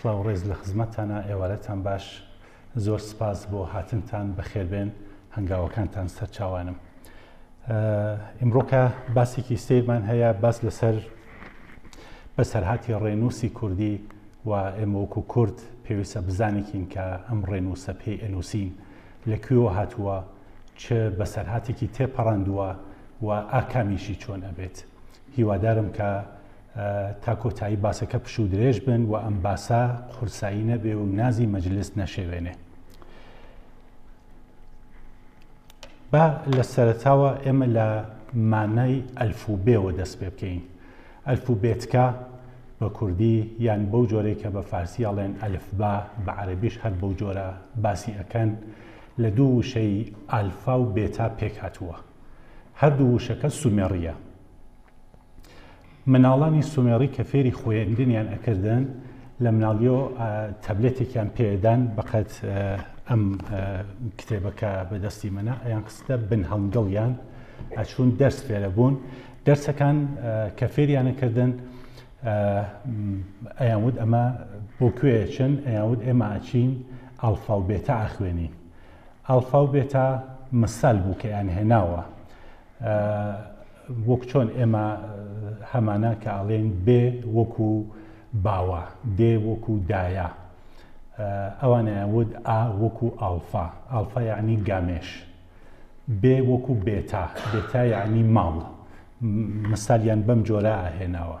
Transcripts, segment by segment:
سڵاو و ڕێز لە خزمەتتانە ئێوارەتان باش زۆر سپاس بۆ هاتنتان بەخێربێن هەنگاوەکانتان سەرچاوانم. ئیمڕۆکە باسێکی سێرمان هەیە باس لەسەر بەسەرهاتی ڕێنووسی کوردی و ئێمە وەکو کورد پێویستە بزانێکین کە ئەم ڕێنووسە پێی ئەنووسین لەکوێوە هاتووە چ بەسەرهاتێکی تێپەڕاندووە و ئاکامیشی چۆن ئەبێت. هیوادارم کە تا کۆتایی باسەکە پش و درێژ بن و ئەم باسە قورسایی نەبێ و نازی مەجلس نەشێوێنێ. با لە سەرەتاوە ئێمە لە مانای ئەلفوبێەوە دەست پێ بکەین. ئەلفوبێتکە بە کوردی یان بەو جۆرەی کە بە فارسی ئەڵێن ئەلفبا، بە عەرەبیش هەر بەو جۆرە باسی ئەکەن. لە دوو وشەی ئالفا و بێتا پێک هاتووە. هەردوو وشەکە سومێڕیە. مناڵانی سومێڕی کە فێری خوێندنیان ئەکردن لە مناڵیەوە تەبلێتێکیان پێدان بەقەت ئەم کتێبەکە بەدەستی منە ئەیان قستە بن هەڵگەڵیان ئەچوون دەرس فێرە بوون. دەرسەکان کە فێریانەکردن ئەیانوت ئەمە بۆ کوێچن ئەیانوت ئێمە ئاچین ئەڵفا و بێتا ئاخوێنین. ئەڵفا و بێتا مەسال بوو کە یان هێناوە وەک چۆن ئێمە هەمانە کە ئاڵێن بێ وەکو باوە، دێ وەکو دایە، ئەوانەیەوت ئا وەکو ئەڵفا، ئەڵفا یعنی گامێش، بێ وەکو بێتا، بێتا یعنی ماڵ. مەسالیان بەم جۆرە ئاهێناوە.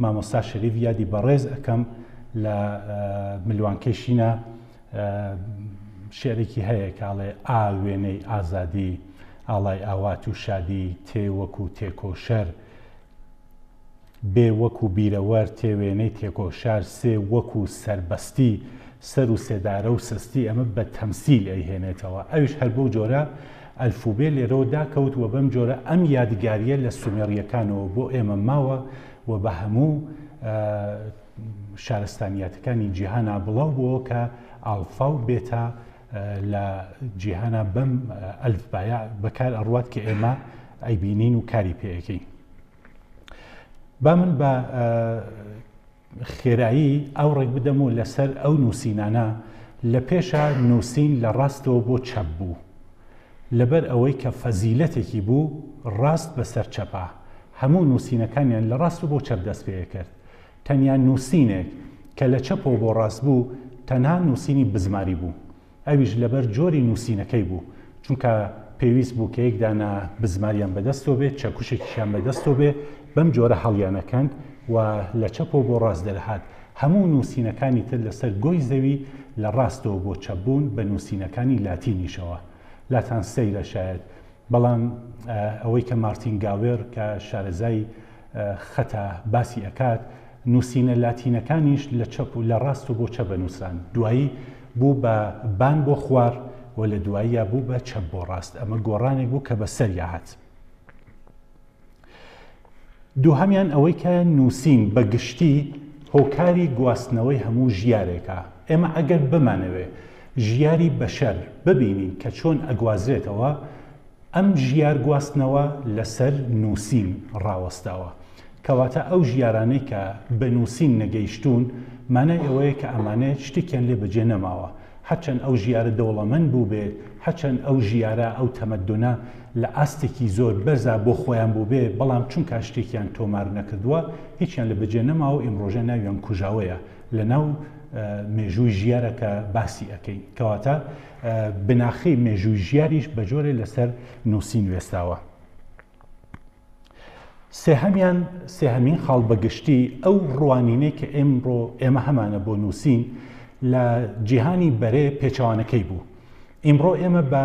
مامۆستا شەریف یادی بەڕێز ئەەکەم لە ملوانکەشینە شێرێکی هەیە کە ئاڵێ ئا وێنەی ئازادی، ئاڵای ئاوات و شادی، تێ وەکو تێکۆشەر، بێ وەکو بیرەوەر، تێوێنەی تێکۆشار، سێ وەکو سەربەستی، سەر و سێدارە و سستی. ئەمە بە تەمسیل ئەیهێنێتەوە. ئەویش هەر بەو جۆرە ئەلفوبێ لێرەوە داکەوت و بەم جۆرە ئەم یادگاریە لە سومێڕیەکانەوە بۆ ئێمە ماوە و بە هەموو شارستانیاتەکانی جیهانا بڵاو بووە کە ئەڵفا و بێتا لە جیهانا بەم ئەلفبایە بەکار ئەڕوات کە ئێمە ئەیبینین و کاری پێەکەین. با من بە خێرایی ئەو ڕێک بدەم و لەسەر ئەو نووسینانە لە پێشە نووسین لە ڕاستەوە بۆ چەپ بوو. لەبەر ئەوەی کە فەزیلەتێکی بوو ڕاست بەسەر چەپە. هەموو نووسینەکانیان لە ڕاست و بۆ چەپ دەست پێ کرد. تەنیا نووسینێک کە لە چەپەوە بۆ ڕاست بوو تەنها نووسینی بزماری بوو. ئەویش لەبەر جۆری نووسینەکەی بوو، چونکە پێویست بوو کە یەکدانە بزماریان بەدەستەوە بێت، چەکوشێکیان بەدەستەوە بێ، بەم جۆرە هەڵیانەکەند و لە چەپەوە بۆ ڕاست دەرهات. هەموو نووسینەکانی تر لەسەر گۆی زەوی لە ڕاستەوە بۆ چەپبوون بە نووسینەکانی لاتینیشەوە. لاتان سەیرە شاید، بەڵام ئەوەی کە مارتین گاوێر کە شارەزای خەتە باسی ئەکات، نووسینە لاتینەکانیش لە چەپ و لە ڕاست و بۆ چەپ بنووسران. دوایی بوو بە بان بۆ خوار و لە دواییە بوو بە چەپ بۆ ڕاست. ئەمە گۆڕانێک بوو کە بەسەریا هات. دووهەمیان ئەوەی کە نووسین بە گشتی هۆکاری گواستنەوەی هەموو ژیارێکە. ئێمە ئەگەر بمانەوێ ژیاری بەشەر ببینین کە چۆن ئەگوازرێتەوە، ئەم ژیار گواستنەوە لەسەر نووسین ڕاوەستاوە. کەواتە ئەو ژیارانەی کە بە نووسین نەگەیشتون مانای ئەوەیە کە ئەمانەیە شتێکیان لێ بەجێ نەماوە. هەرچەند ئەو ژیارە دەوڵەمەند بوو بێت، هەرچەند ئەو ژیارە ئەو تەمەدونە لە ئاستێکی زۆر بەرزا بۆ خۆیان بوو بێ، بەڵام چونکە شتێکیان تۆمار نەکردووە هیچیان لە بەجێ نەماوە. ئیمڕۆژە ناویان کوژاوەیە لە ناو مێژووی ژیارەکە باسی ئەەکەین. کەواتە بناخی مێژووی ژیاریش بە جۆرێ لەسەر نووسین وێستاوە. سێهەمین خاڵ بەگشتی ئەو ڕوانینەی کە ئێمە هەمانە بۆ نووسین لە جیهانی بەرێ پێچەوانەکەی بوو. ئیمڕۆ ئێمە بە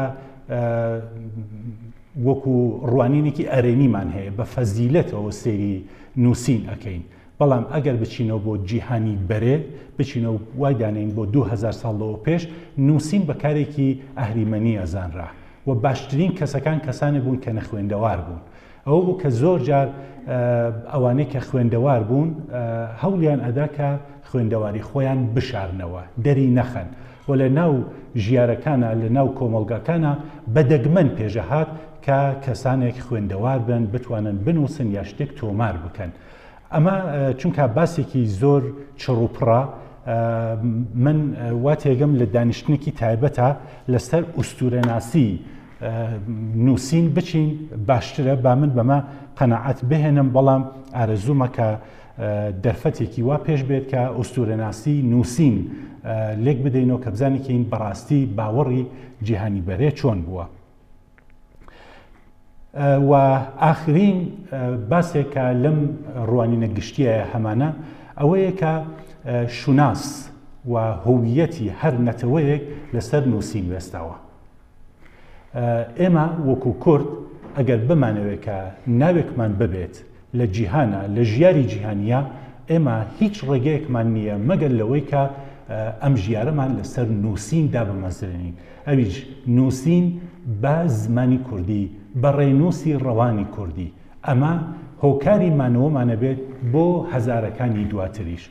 وەکو ڕوانینێکی ئەرێنیمان هەیە، بە فەزیلەتەوە سێری نووسین ئەەکەین. بەڵام ئەگەر بچینەوە بۆ جیهانی بەرێ، بچینەوە وای دانین بۆ 2000 ساڵەوە پێش، نووسین بەکارێکی ئەهریمەنی ئەزانرا و باشترین کەسەکان کەسانێ بوون کە نەخوێندەوار بوون. ئەوە بوو کە زۆر جار ئەوانەی کە خوێندەوار بوون هەوڵیان ئەدا کە خوێندەواری خۆیان بشارنەوە، دەری نەخەن و لە ناو ژیارەکانە لە ناو کۆمەڵگاکانە بەدەگمەن پێشەهات کە کەسانێک خوێندەوار بن بتوانن بنووسن یا شتێک تۆمار بکەن. ئەمە چونکە باسێکی زۆر چڕوپڕە من وا تێگەم لە دانیشتنێکی تایبەتە لەسەر ئوستورەناسی نووسین بچین باشترە با من بەمە قەناعەت بهێنم بەڵام ئارەزوومە کە دەرفەتێکی وا پێش بێت کە ئوستورەناسی نووسین لێک بدەینەوە کە بزانێکین بەڕاستی باوەڕی جیهانی بەرێ چۆن بووە. و ئاخرین باسێکە لەم ڕوانینە گشتیە هەمانە ئەوەیە کە شوناس و هویەتی هەر نەتەوەیەک لەسەر نووسین وێستاوە. ئێمە وەکو کورد ئەگەر بمانەوێت کە ناوێکمان ببێت لە جیهانە لە ژیاری جیهانیە ئێمە هیچ ڕێگەیەکمان نییە مەگەر لەوەی کە ئەم ژیارەمان لەسەر نووسیندا بمەزرێنین. ئەویش نووسین بە زمانی کوردی بە ڕێنووسی ڕەوانی کوردی. ئەمە هۆکاری مانەوەمانە بێت بۆ هەزارەکانی دواتریش.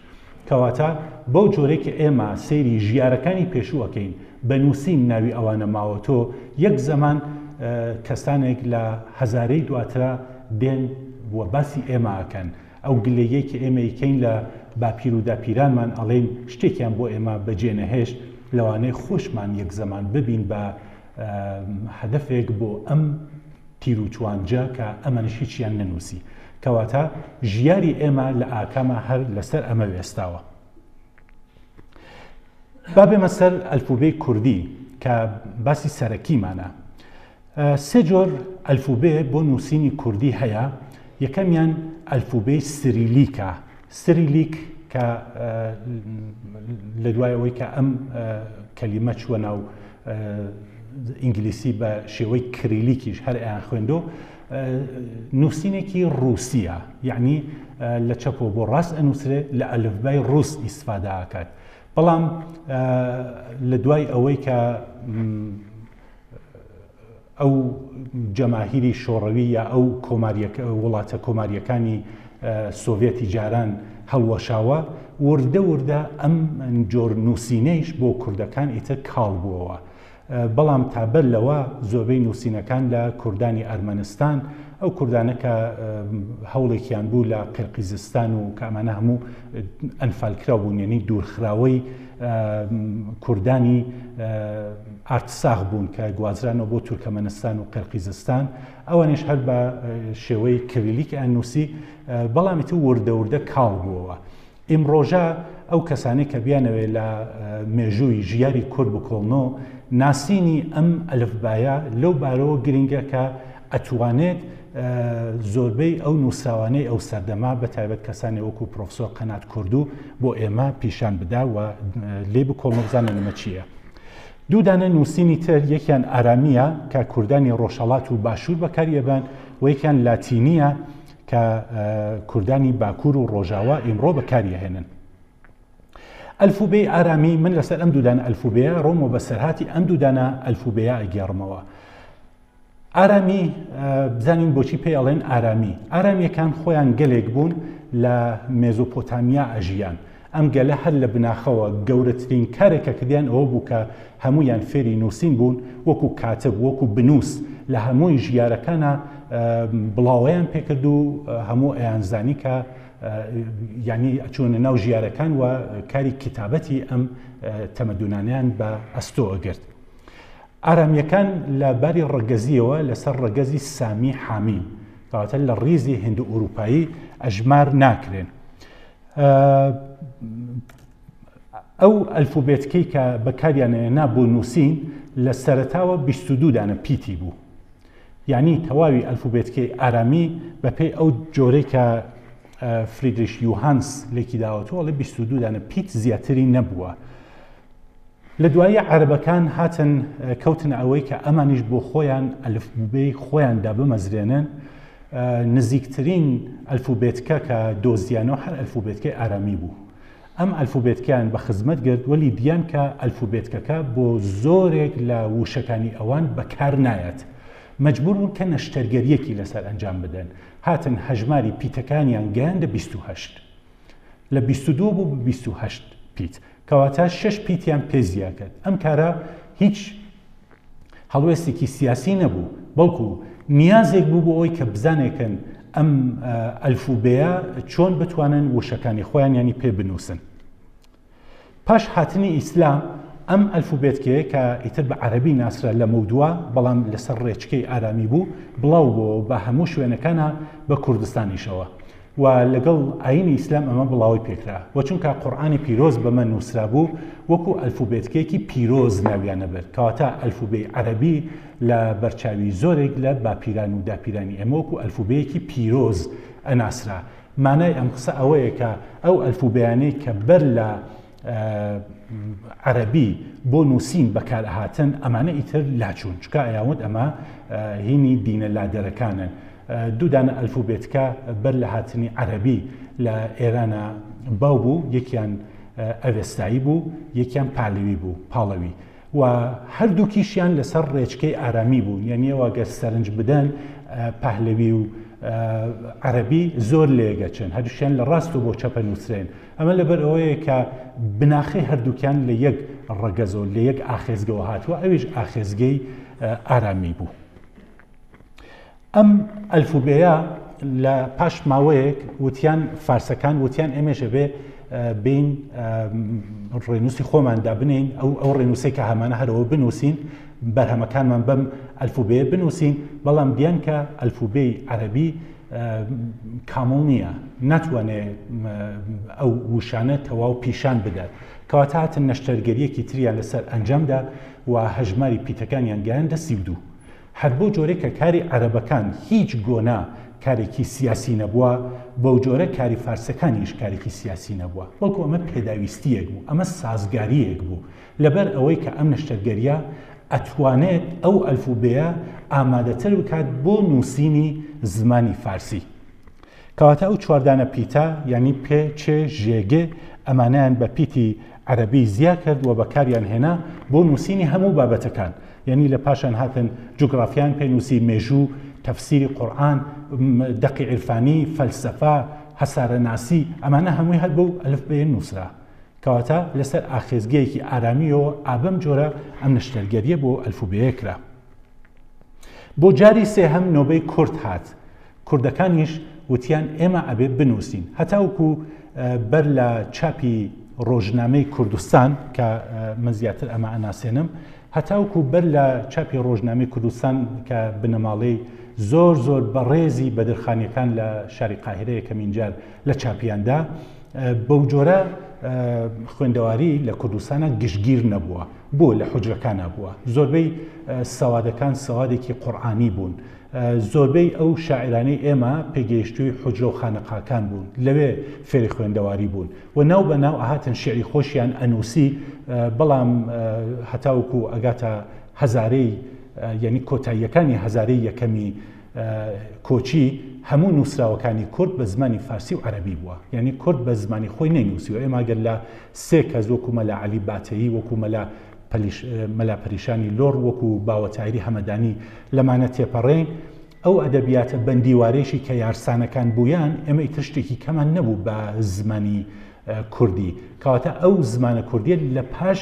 کەواتە بەو جۆرێک ئێمە سەیری ژیارەکانی پێشووەکەین بە نووسین ناوی ئەوانە ماوەتۆ یەک زەمان کەسانێک لە هەزارەی دواترە دێن وە باسی ئێمەکەن. ئەو گلەیەکی ئێمە یکەین لە باپیر و داپیرانمان ئەڵێن شتێکیان بۆ ئێمە بەجێنەهێشت لەوانەیە خۆشمان یەک زەمان ببین بە هەدەفێک بۆ ئەم تیر و چوانجە کە ئەمەش هیچیان نەنووسی. کەواتە ژیاری ئێمە لە ئاکامە هەر لەسەر ئەمە وێستاوە. با بێمە سەر ئەلفوبێی کوردی کە باسی سەرەکیمانە. سێ جۆر ئەلفوبێ بۆ نووسینی کوردی هەیە. یەکەمیان ئەلفوبێی سریلیکە. سریلیک کە لە دوایەوەی کە ئەم کەلیمە چووە ناو ئینگلیسی بە شێوەی کریلیکیش هەر ئەیان خوێندۆ نووسینێکی ڕووسیە، یعنی لە چەپۆ بۆ ڕاست ئەنووسرێ لە ئەلفبای ڕووس ئیسفادا ئەکات. بەڵام لە دوای ئەوەی کە ئەو جەماهیری شۆڕەوی یا ئەو وڵاتە کۆماریەکانی سۆڤێتی جاران هەڵوەشاوە وردە وردە ئەم جۆر نووسینەیش بۆ کوردەکان ئیتر کاڵ بووەوە. بەڵام تابەر لەوە زۆربەی نووسینەکان لە کوردانی ئەرمەنستان ئەو کوردانە کە هەوڵێکیان بوو لە قرقیزستان و کامانە هەموو ئەنفالکرا بوون، یعنی دوورخراوەی کوردانی ئارتساغ بوون کە گوازرانەوە بۆ تورکمەنستان و قرقیزستان، ئەوانش هەر بە شێوەی کریلیک ئەنووسی، بەڵامیتە وردە کاڵ بووەوە. ئیمڕۆژە ئەو کەسانەی کە بیانەوێت لە مێژووی ژیاری کورد بکۆڵنەوە ناسینی ئەم ئەلفبایە لەو بارەوە گرنگە کە ئەتوانێت زۆربەی ئەو نووسراوانەی ئەو سەردەما بە تایبەت کەسانی وەکو پرۆفسۆر قەنات کوردو بۆ ئێمە پیشان بدا و لێ بکۆڵنەوە بزانن ئەمە چییە. دوو دانە نووسینی تر، یەکیان ئارامیە کە کوردانی ڕۆژهەڵات و باشوور بەکاریەبان و یەکیان لاتینیە کە کوردانی باکوور و ڕۆژاوا ئیمڕۆ بەکاریەهێنن. ئەلفوبێی ئارامی من لەسەر ئەم دوودانە ئەلفوبەیە ڕۆمۆ بەسەرهاتی ئەم دوودانە ئەلفوبەیە ئەگێڕمەوە. ئارامی بزانین بۆچی پێی ئەڵێن ئارامی. ئارامیەکان خۆیان گەلێک بوون لە مێزۆپۆتامیا ئەژیان. ئەم گەلە هەر لە بناخەوە گەورەترین کارێکە کردیان ئەوە بوو کە هەمویان فێری نووسین بوون، وەکو کاتب وەکو بنووس لە هەمووی ژیارەکانە بڵاوەیان پێکرد و هەموو ئەیانزانی کە یعنی ئەچوونە ناو ژیارەکان و کاری کتابەتی ئەم تەمەدونانیان بە ئەستۆ ئەگرت. ئارامیەکان لە باری ڕەگەزیەوە لەسەر ڕەگەزی سامی حامیم، کەواتە لە ڕیزی هندو ئوروپایی ئەژمار ناکرێن. ئەو ئەلفوبێتکەی کە بەکاریانێنا بۆ نووسین لە سەرەتاوە 22 دانە پیتی بوو، یعنی تەواوی ئەلفوبێتکەی ئارامی بەپێی ئەو جۆرەی کە فریدریش یوهانس لێکی داوەتەوە لە 22 دانە پیت زیاتری نەبووە. لە دوایە عەرەبەکان هاتن کەوتنە ئەوەی کە ئەمانیش بۆ خۆیان ئەلفوبێی خۆیاندا بمەزرێنن. نزیکترین ئەلفوبێتکە کە دۆزیانەوە هەر ئەلفوبێتکەی ئارامی بوو. ئەم ئەلفوبێتکیان بە خزمەت گرت، وەلی دیان کە ئەلفوبێتکەکە بۆ زۆرێک لە وشەکانی ئەوان بەکار نایەت. مەجبور بوون کە نەشتەرگەریەکی لەسەر ئەنجام بدەن. هاتن هەژماری پیتەکانیان گەیاندە 28. لە 22 بوو بە 28 پیت، کەواتە 6 پیتیان پێزیا کرد. ئەم کارە هیچ هەڵوێستێکی سیاسی نەبوو، بەڵکو نیازێک بوو بۆ ئەوی کە بزانێکن ئەم ئەلفوبەیە چۆن بتوانن وشەکانی خۆیان ینی پێ بنووسن. پاش هاتنی ئیسلام ئەم ئەلفوبێتکەیە کە ئیتر بە عەرەبی ناسرا لە مەودووە بەڵام لەسەر ڕێچکەی ئارامی بوو بڵاو بووە بە هەموو شوێنەکانە بە کوردستانیشەوە و لەگەڵ ئاینی ئیسلام ئەمە بڵاوی پێکرا و چونکە قورئانی پیرۆز بەمە نووسرا بوو وەکو ئەلفوبێتکەیەکی پیرۆز ناویانە بێت کەواتە ئەلفوبێی عەرەبی لە بەرچاوی زۆرێک لە باپیران و داپیرانی ئێمە وەکو ئەلفوبەیەکی پیرۆز ئەناسرا. مانای ئەم قسە ئەوەیە کە ئەو ئەلفوبەیانەی کە بەر لە عەرەبی بۆ نووسین بەکارهاتن ئەمانە ئیتر لاچوون چکە ئەیاوت ئەمە هینی دینە لادەرەکانن. دوودانە ئەلفوبێتکە بەر لە هاتنی عەرەبی لە ئێرانە باو بوو، یەکیان ئەڤێستایی بوو، یەکیان پالەوی بوو پاڵەوی و هەردووکیشیان لەسەر ڕێچکەی ئارامی بوو، یعنی ئەوە گە سەرنج بدەن پەهلەوی و عەرەبی زۆر لێگەچن، هەردووشیان لە ڕاست و بۆ چەپە نووسرێن. ئەمە لەبەر ئەوەیە کە بناخی هەردووکیان لە یەک ڕەگەزۆ لە یەک ئاخێزگەوە هاتووە، ئەویش ئاخێزگەی ئارامی بوو. ئەم ئەلفوبەیە لە پاش ماوەیەک وتیان فارسەکان وتیان ئێمەشە بێ بین ڕێنووسی خۆماندا بنین ئەو ڕێنووسێک کە هەمانە هەرەوە بنووسین بەرهەمەکانمان بەم ئەلفوبەیە بنووسین، بەڵام دیان کە ئەلفوبەی عەرەبی کامڵ نییە، ناتوانێت ئەو وشانە تەواو پیشان بدات، کەواتە هاتن نەشتەرگەریەکی تریان لەسەر ئەنجامدا و هەژماری پیتەکانیان گەیاندە 32. هەر بۆ جۆرێک کە کاری عەرەبەکان هیچ گۆنا کارێکی سیاسی نەبووە، بەو جۆرە کاری فارسەکانیش کارێکی سیاسی نەبووە، بەڵکو ئەمە پێداویستیەک بوو، ئەمە سازگاریەک بوو لەبەر ئەوەی کە ئەم نەشتەرگەریە ئەتوانێت ئەو ئەلفوبەیە ئامادەتر بکات بۆ نووسینی زمانی فارسی. کەواتە ئەو چواردانە پیتە یعنی پێ چێ ژێگێ ئەمانیان بە پیتی عەرەبی زیا کرد و بەکاریان هێنا بۆ نووسینی هەموو بابەتەکان، یعنی لە پاشان هاتن جوگرافیان پێنووسی، مێژوو، تەفسیری قورئان، دەقی عیرفانی، فەلسەفە، هەسارەناسی، ئەمانە هەمووی هەر بەو ئەلفبەیە نووسرا، کەواتە لەسەر ئاخێزگەیەکی ئارامیەوە ئابەم جۆرە ئەم نەشتەرگەریە بۆ ئەلفوبەیە کرا. بۆ جاری سێهەم نۆبەی کورد هات، کوردەکانیش وتیان ئێمە ئەبێ بنووسین، هەتاوەکو بەر لە چاپی ڕۆژنامەی کوردستان کە من زیاتر ئەمە ئەناسێنم، هەتاوەکو بەر لە چاپی ڕۆژنامەی کوردستان کە بنەماڵەی زۆر زۆر بەڕێزی بەدرخانیەکان لە شاری قاهیرەیە کە مینجار لە چاپیاندا، بەو جۆرە خوێندەواری لە کوردستانە گشتگیر نەبووە، بۆ لە حوجرەکانە بووە، زۆربەی سەوادەکان سەوادێکی قورئانی بوون، زۆربەی ئەو شاعرانەی ئێمە پێگەیشتووی حوجرە و خانەقاکان بوون، لەوێ فێری خوێندەواری بوون و ناو بەناو ئاهاتن شێعری خۆشیان ئەنووسی، بەڵام هەتاوەکو ئەگاتە هەزارەی یعنی کۆتاییەکانی هەزارەی یەکەمی کۆچی هەموو نووسراوەکانی کورد بە زمانی فارسی و عەرەبی بووە، یعنی کورد بە زمانی خۆی نەینووسیوە. ئێمە ئەگەر لە سێ کەس وەکو مەلا عەلی باتەیی، وەکو مەلا پەریشانی لۆڕ، وەکو باوەتایری هەمەدانی لەمانە تێپەڕێین، ئەو ئەدەبیاتە بەندیوارێشی کە یارسانەکان بوویان ئێمە ئیتر شتێکی کەمان نەبوو بە زمانی کوردی، کەواتە ئەو زمانە کوردیە لە پاش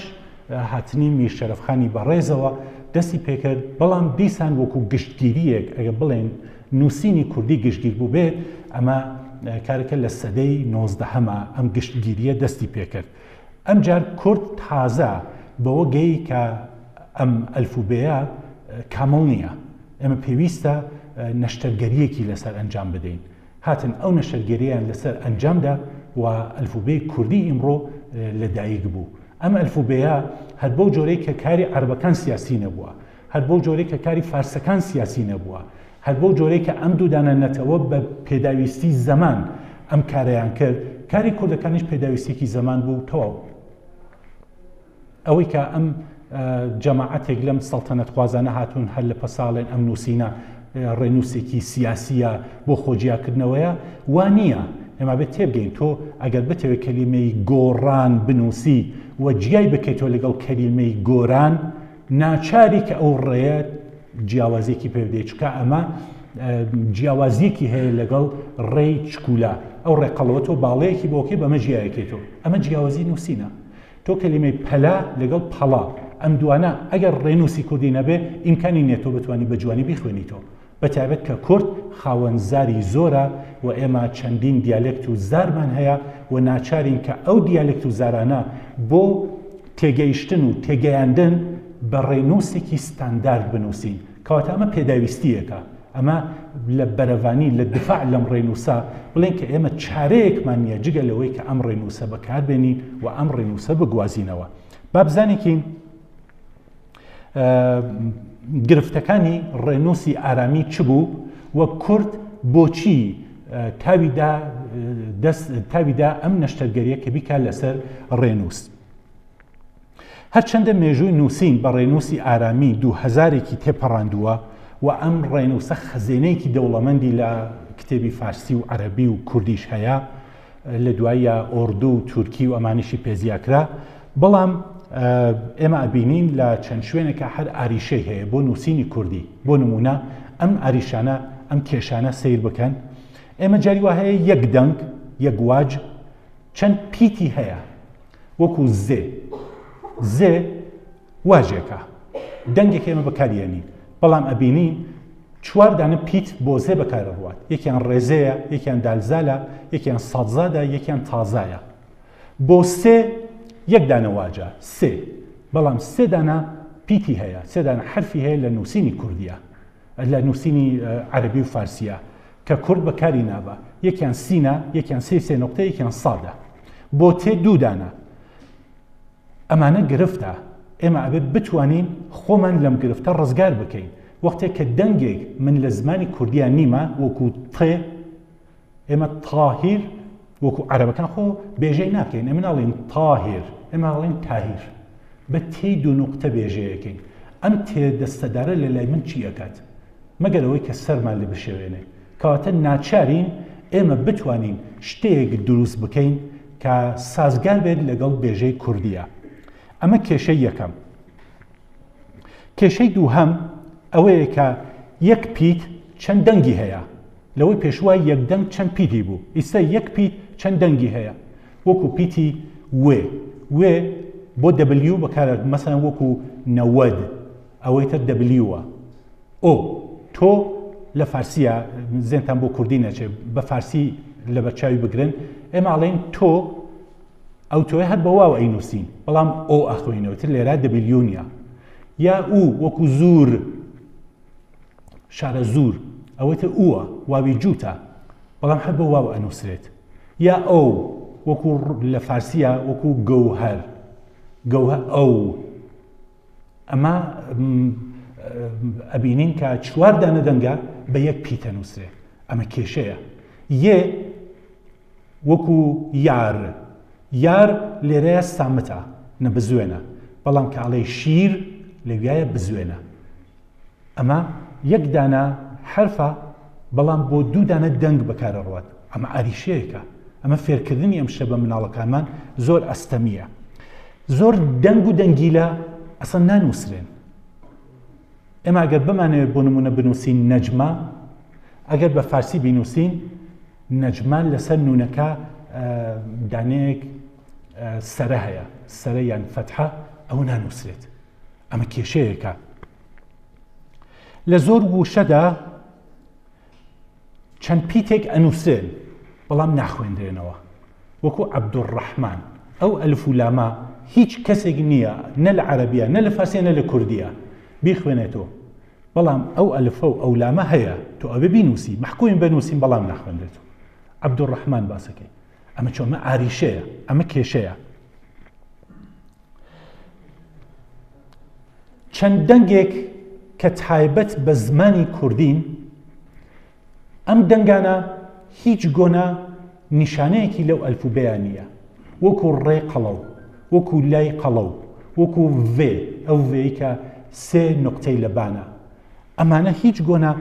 هاتنی میر شەرەفخانی بەڕێزەوە دەستی پێکرد، بەڵام دیسان وەکو گشتگیریەک ئەگە بڵێن نووسینی کوردی گشتگیر بوو بێت، ئەمە کارەکە لە سەدەی 19هەمە ئەم گشتگیریە دەستی پێکرد. ئەم جار کورد تازە بەوە گەی کە ئەم ئەلفوبەیە کامڵ نییە، ئێمە پێویستە نەشتەرگەریەکی لەسەر ئەنجام بدەین، هاتن ئەو نەشتەرگەریان لەسەر ئەنجامدا و ئەلفوبەی کوردی ئیمڕۆ لەدایک بوو. ئەم ئەلفوبەیە هەر بەو جۆرەی کە کاری عەرەبەکان سیاسی نەبووە، هەر بەو جۆرەی کە کاری فارسەکان سیاسی نەبووە، هەر بەو جۆرەی کە ئەم دوودانە نەتەوە بە پێداویستی زەمان ئەم کارەیان کرد، کاری کوردەکانیش پێداویستێکی زەمان بوو تەواو. ئەوەی کە ئەم جەماعەتێک لەم سەڵتەنەت خوازانە هاتوون هەر لە پەساڵێن ئەم نووسینە ڕێنووسێکی سیاسیە بۆ خۆجیاکردنەوەیە وانە. ئێمە بێت تێبگەین تۆ ئەگەر بتەوێت کەلیمەی گۆڕان بنووسی و جیای بکەیتەوە لەگەڵ کەلیمەی گۆران، ناچاری کە ئەو ڕێیە جیاوازیەکی پێ بدەیت، چکە ئەمە جیاوازیەکی هەیە لەگەڵ ڕێی چکولە، ئەو ڕێقەڵەوە تۆ باڵەیەکی بۆکەی بەمە جیایەکەیتەوە، ئەمە جیاوازی نووسینە. تۆ کەلیمەی پەلا لەگەڵ پەڵا، ئەم دوانە ئەگەر ڕێنووسی کوردی نەبێ ئیمکانی نێت تۆ بتوانی بە جوانی بیخوێنیتەوە، بەتایبەت کە کورد خاوەنزاری زۆرە و ئێمە چەندین دیالێکت و زارمان هەیە و ناچارین کە ئەو دیالێکت و زارانە بۆ تێگەیشتن و تێگەیاندن بە ڕێنووسێکی ستاندارد بنووسین کەواتە ئەمە پێداویستیەکە ئەمە لە بەرەوانی لە دفاع لەم ڕێنووسە بڵێن کە ئێمە چارەیەکمان نییە جگە لەوەی کە ئەم ڕێنووسە بەکاربێنین و ئەم ڕێنووسە بگوازینەوە با بزانێکین گرفتەکانی ڕێنووسی ئارامی چ بوو و کورد بۆچی تاویدا ئەم نەشتەرگەریە کە بیکا لەسەر ڕێنووس هەرچەندە مێژووی نووسین بە ڕێنووسی ئارامی 2000ێکی تێپەڕاندووە و ئەم ڕێنووسە خەزێنەیەکی دەوڵەمەندی لە کتێبی فارسی و عەرەبی و کوردیش هەیە لە دوایە ئۆردو و تورکی و ئەمانیشی پێزیاکرا بەڵام ئێمە ئەبینین لە چەند شوێنێکە هەر ئاریشەی هەیە بۆ نووسینی کوردی بۆ نمونە ئەم ئاریشانە ئەم کێشانە سیر بکەن ئێمە جاری وا هەیە یەک دەنگ یەک واج چەند پیتی هەیە وەکو زێ واژێکە دەنگێک ئێمە بەکارێنین بەڵام ئەبینین چوار دانە پیت بۆ زێ بەکارڕوات یەکیان ڕێزەیە یەکیان دالزالە یەکیان سەدزادە یەکیان تازایە بۆ سێ یەک دانە واجە سێ بەڵام سێ دانە پیتی هەیە سێ دانە حرفی هەیە لە نووسینی کوردیە لە نووسینی عەرەبی و فارسیە کە کورد بەکاری نابە یەکیان سینە یەکیان سێ نقطە یەکیان سادە بۆ تێ دوو دانە ئەمانە گرفتە ئێمە ئەبێت بتوانین خۆمان لەم گرفتە ڕزگار بکەین وەختێک کە دەنگێک من لە زمانی کوردیان نیمە وەکو تێ ئێمە تاهیر وەکو عەرەبەکان خۆ بێژەی ناکەین ئێمە ناڵێن تاهیر ئێمە ناڵێن تاهیر بە تێی دوو نوقتە بێژەیەکەین ئەم تێ دەستەدارە لە لای من چی ئەکات مەگەر ئەوەی کە سەرمان لێ بشێوێنێ کەواتە ناچارین ئێمە بتوانین شتێک دروست بکەین کە سازگار بێت لەگەڵ بێژەی کوردیە ئەمە کێشەی یەکەم کێشەی دووهەم ئەوەیە کە یەک پیت چەند دەنگی هەیە لەوەی پێشوای یەک دەنگ چەند پیتی بوو ئیستا یەک پیت چەند دەنگی هەیە وەکو پیتی وێ بۆ دەبلیو بەکارە مەسەن وەکو نەوەد ئەوەی تر دەبلیوە ئۆ تۆ لە فارسیە زێنتان بۆ کوردی نەچێ بە فارسی لە بەرچاوی بگرن ئێمە ئەڵێن تۆ ئەو تۆی هەر بە واو ئەینووسین بەڵام ئۆ ئەخوێنەوەتر لێرە دەبلیو نیە یا ئوو وەکو زور شارە زور ئەوەتە ئووە واوی جووتە بەڵام هەر بە واو ئەنووسرێت یا ئەو وەکو لە فارسیە وەکو گەوهەر ئەو ئەمە ئەبینین کە چوار دانە دەنگە بە یەک پیتە نووسێ ئەمە کێشەیە یێ وەکو یار لێرەیە سامتە نەبزوێنە بەڵام کاڵێ شیر لەویایە بزوێنە ئەمە یەک دانە حرفە بەڵام بۆ دوو دانە دەنگ بەکارە ڕوات ئەمە ئاریشەیەکە ئەمە فێرکردنی ئەم شتە بە مناڵەکانمان زۆر ئەستەمیە زۆر دەنگ و دەنگیلە ئەسڵ نانووسرێن ئێمە ئەگەر بمانەوێت بۆ نمونە بنووسین نەجمە ئەگەر بە فارسی بینووسین نەجمان لەسەر نونەکە دانەیەک سەرە هەیە سەرە یان فەتحە ئەو نانووسرێت ئەمە کێشەیەکە لە زۆر وشەدا چەند پیتێک ئەنووسێن بەڵام ناخوێندرێنەوە وەکو عەبدوڕەحمان ئەو ئەلف و لامە هیچ کەسێک نییە نە لە عەرەبیە نە لە فارسیە نە لە کوردیە بیخوێنێتەوە بەڵام ئەو ئەلفە و ئەو لامە هەیە تۆ ئەوێ بینووسی محکومین بنووسین بەڵام ناخوێندرێتەوە عەبدوڕەحمان باسەکەی ئەمە چۆمە ئاریشەیە ئەمە کێشەیە چەند دەنگێک کە تایبەت بە زمانی کوردین ئەم دەنگانە هیچ گۆنە نیشانەیەکی لەو ئەلفوبەیان نییە وەکو ڕێ قەڵەو وەکو لای قەڵەو وەکو ڤێ ئەو ڤێی کە سێ نقطەی لەبانە ئەمانە هیچ گۆنە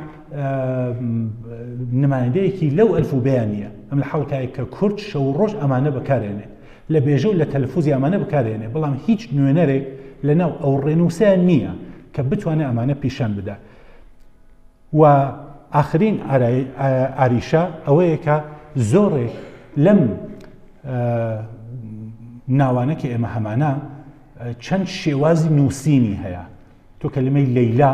نمایندەیەکی لەو ئەلفوبەیان نییە ئەم لە حەڵکایە کە کورد شەو ڕۆژ ئەمانە بەکارێنێ لە بێژە و لە تەلەفوزی ئەمانە بەکارێنێ بەڵام هیچ نوێنەرێک لەناو ئەو ڕێنووسیان نییە کە بتوانێت ئەمانە پیشان بدە و ئاخرین ئاریشە ئەوەیە کە زۆرێک لەم ناوانە کە ئێمە هەمانە چەند شێوازی نووسینی هەیە تۆ کەلیمەی لەیلا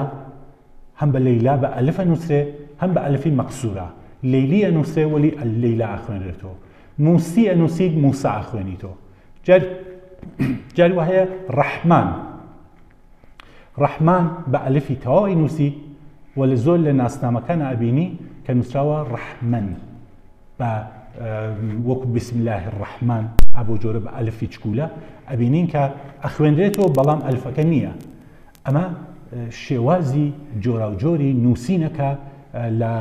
هەم بە لەیلا بە ئەلفە نووسرێ هەم بە ئەلفی مەقسوورە لەیلی ئەنووسێ وەلی لەیلا ئەخوێنرێتەوە موسی ئەنووسیت موسا ئەخوێنیتەوە جاری وهەیە ڕەحمان بە ئەلفی تەواوی نووسی وە لە زۆر لە ناسنامەکان ئەبینی کە نووسراوە ڕەحمەن بە وەکو بسم الله الرحمن ئابۆ جۆرە بە ئەلفی چکولە ئەبینین کە ئەخوێنرێتەوە بەڵام ئەلفەکە نییە ئەمە شێوازی جۆرا و جۆری نووسینەکە لە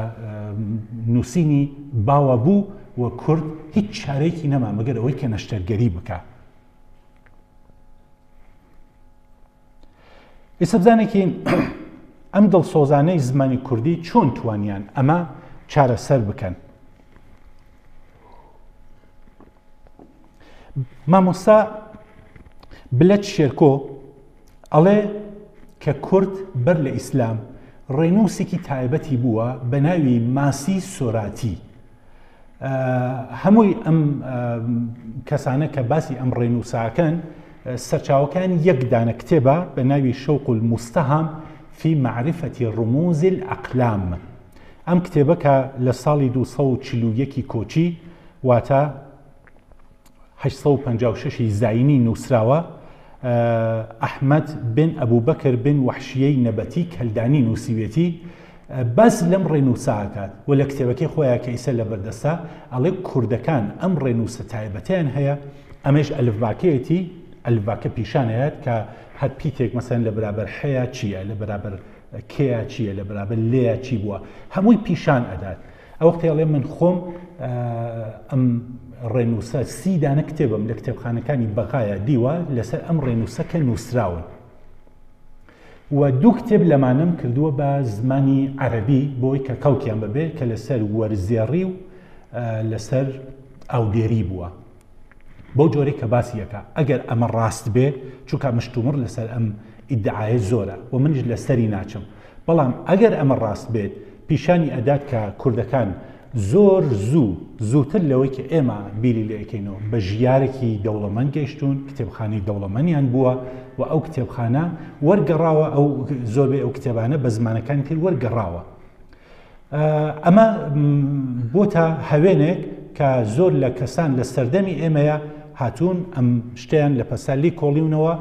نووسینی باوە بوو و کورد هیچ چارەیەکی نەما مەگەر ئەوەی کە نەشتەرگەری بکە. ئێستا بزانێکین ئەم دڵسۆزانەی زمانی کوردی چۆن توانیان ئەمە چارەسەر بکەن. مامۆستا بلەت شێرکۆ ئەڵێ کە کورد بەر لە ئیسلام ڕێنووسێکی تایبەتی بووە بە ناوی ماسی سۆراتی. هەمووی ئەم کەسانە کە باسی ئەم ڕێنووساکەن سەرچاوەکان یەک دانە کتێبە بە ناوی شەوق المستەهام في معرفة رموز الأقلام. ئەم کتێبە کە لە ساڵی 241 کۆچی واتە 856 زاینی نووسراوە ئەحمەد بن ئەبوبەکر بن وەحشیەی نەبەتی کەلدانی نووسیوێتی بەس لەم ڕێنووساکات و لە کتێبەکەی خۆیان کە ئیسە لە بەردەستە ئەڵێ کوردەکان ئەم ڕێنووسە تایبەتیان هەیە ئەمەش ئەلفباکەیەتی ئەلفباکە پیشانەیەت کە هەر پیتێک مەسەن لە بەرابەر حەیە چییە لە بەرابەر کێیە چییە لە بەرابەر لێیە چی بووە هەمووی پیشان ئەدات ئەو وەختێڵێ من خۆم ئەم ڕێنووسە 30 دانە کتێبم لە کتێبخانەکانی بەغایە دیوە لەسەر ئەم ڕێنووسەکە نووسراون و دوو کتێب لەمانم کردووە بە زمانی عەرەبی بۆی کە کەوتیان بەبێ کە لەسەر وەرزێڕی و لەسەر ئاودێری بووە بۆ جۆرەی کە باسیەکە ئەگەر ئەمە ڕاست بێ چونکە مشتومڕ لەسەر ئەم ئیدعایە زۆرە و منیش لەسەری ناچم بەڵام ئەگەر ئەمە ڕاست بێت پیشانی ئەدات کە کوردەکان زۆر زووتر لەوەی کە ئێمە بیری لێکەینەوە بە ژیارێکی دەوڵەمەند گەیشتون کتێبخانەی دەوڵەمەندیان بووە و ئەو کتێبخانە وەرگەڕاوە ئەو زۆربەی ئەو کتێبانە بە زمانەکانی تر وەرگەڕاوە ئەمە بۆتە هەوێنێک کە زۆر لە کەسان لە سەردەمی ئێمەیە هاتوون ئەم شتیان لە پەسەلی کۆڵیونەوە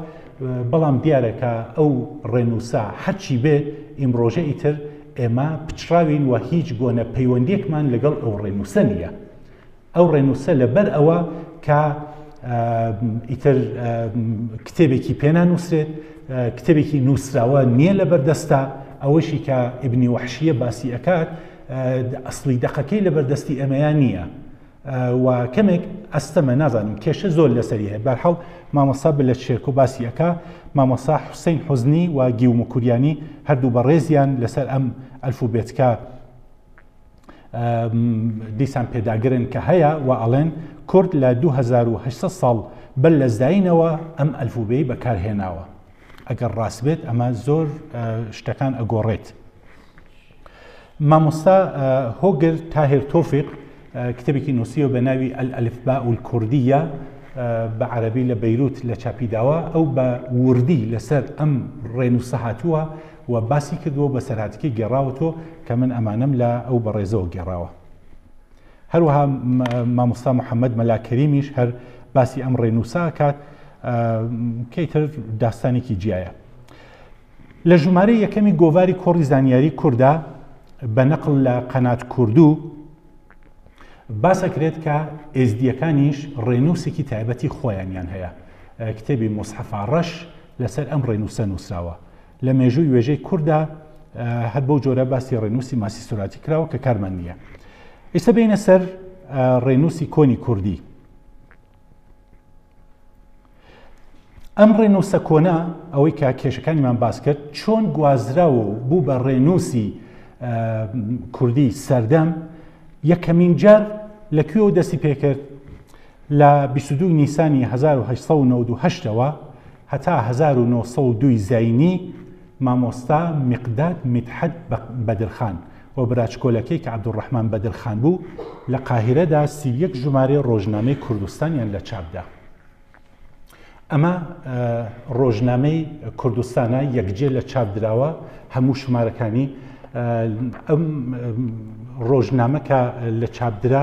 بەڵام دیارەکە ئەو ڕێنووسا هەرچی بێت ئیمڕۆژە ئیتر ئێمە پچراوین و هیچ گۆنە پەیوەندیەکمان لەگەڵ ئەو ڕێنووسە نییە ئەو ڕێنووسە لەبەر ئەوە کە ئیتر کتێبێکی پێنانووسێت کتێبێکی نووسراوە نییە لە بەردەستە ئەوەشی کە ئیبنی وەحشیە باسی ئەکات ئەسڵی دەقەکەی لە بەردەستی ئەمەیان نییە و کەمێک ئەستەمە نازانم کێشە زۆر لەسەری هەیە بەرحەڵ مامۆستا بلەت شێرکۆ باسی ئەکا مامۆستا حوسەین حوزنی و گیو مکوریانی هەردوو بە ڕێزیان لەسەر ئەم ئەلفوبێتکە دیسان پێداگرن کە هەیە و ئەڵێن کورد لە 2800 ساڵ بەر لە زاینەوە ئەم ئەلفوبەی بەکارهێناوە ئەگەر ڕاست بێت ئەمە زۆر شتەکان ئەگۆڕێت مامۆستا هۆگر تاهر تۆفیق کتێبێکی نووسیوە بە ناوی ئەلفباء الکوردیە بە عەرەبی لە بەیروت لە چاپیداوە ئەو بە وردی لەسەر ئەم ڕێنووسە هاتووە و باسی کردووە بە سەرهاتیی گێڕاوەتەوە کە من ئەمانم لە ئەو بەڕێزەوە گێڕاوە هەروەها مامۆستا محەممەد مەلاکەریمیش هەر باسی ئەم ڕێنووسا کات کەیتر داستانێکی جیایە لە ژمارەی یەکەمی گۆڤاری کۆڕی زانیاری کووردا بە نەقل لە قەنات کوردوو باسەکرێت کە ئێزدیەکانیش ڕێنووسێکی تایبەتی خۆیانیان هەیە کتێبی مۆسحەفا ڕەش لەسەر ئەم ڕێنووسە نووسراوە لە مێژووی وێژەی کووردا هەر بەو جۆرە باسی ڕێنووسی ماسی سوراتی کراوە کە کارمان نییە ئێستا بینە سەر ڕێنووسی کۆنی کوردی ئەم ڕێنووسە کۆنا ئەوەی کە کێشەکانیمان باس کرد چۆن گوازراوە بوو بە ڕێنووسی کوردی سەردەم یەکەمین جار لەکوێوە دەستی پێکرد لە 22 نیسانی 1898ەوە هەتا 1902 زاینی مامۆستا میقداد میدحەت بەدرخان و براچکۆلەکەی کە عەبدوڕەحمان بەدرخان بوو لە قاهیرەدا 31 ژمارەی ڕۆژنامەی کوردستانیان لە چاپدا ئەمە ڕۆژنامەی کوردستانە یەکجێ لە چاپدراوە هەموو ژمارەکانی ئەم ڕۆژنامە کە لە چاپدرا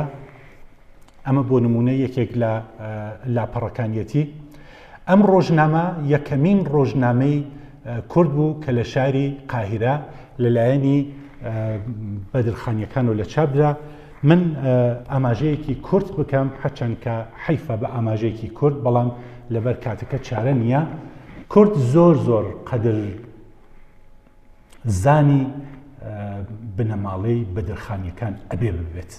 ئەمە بۆ نمونە یەکێک لە لاپەڕەکانیەتی. ئەم ڕۆژنامە یەکەمین ڕۆژنامەی کورد بوو کە لە شاری قاهیرە لەلایەنی بەدرخانیەکان و لە چاپدرا. من ئاماژەیەکی کورد بکەم هەرچەند کە حیفە بە ئاماژەیەکی کورد، بەڵام لەبەر کاتەکە چارە نییە. کورد زۆر قەدر زانی بنەماڵەی بەدرخانیەکان ئەبێ ببێت.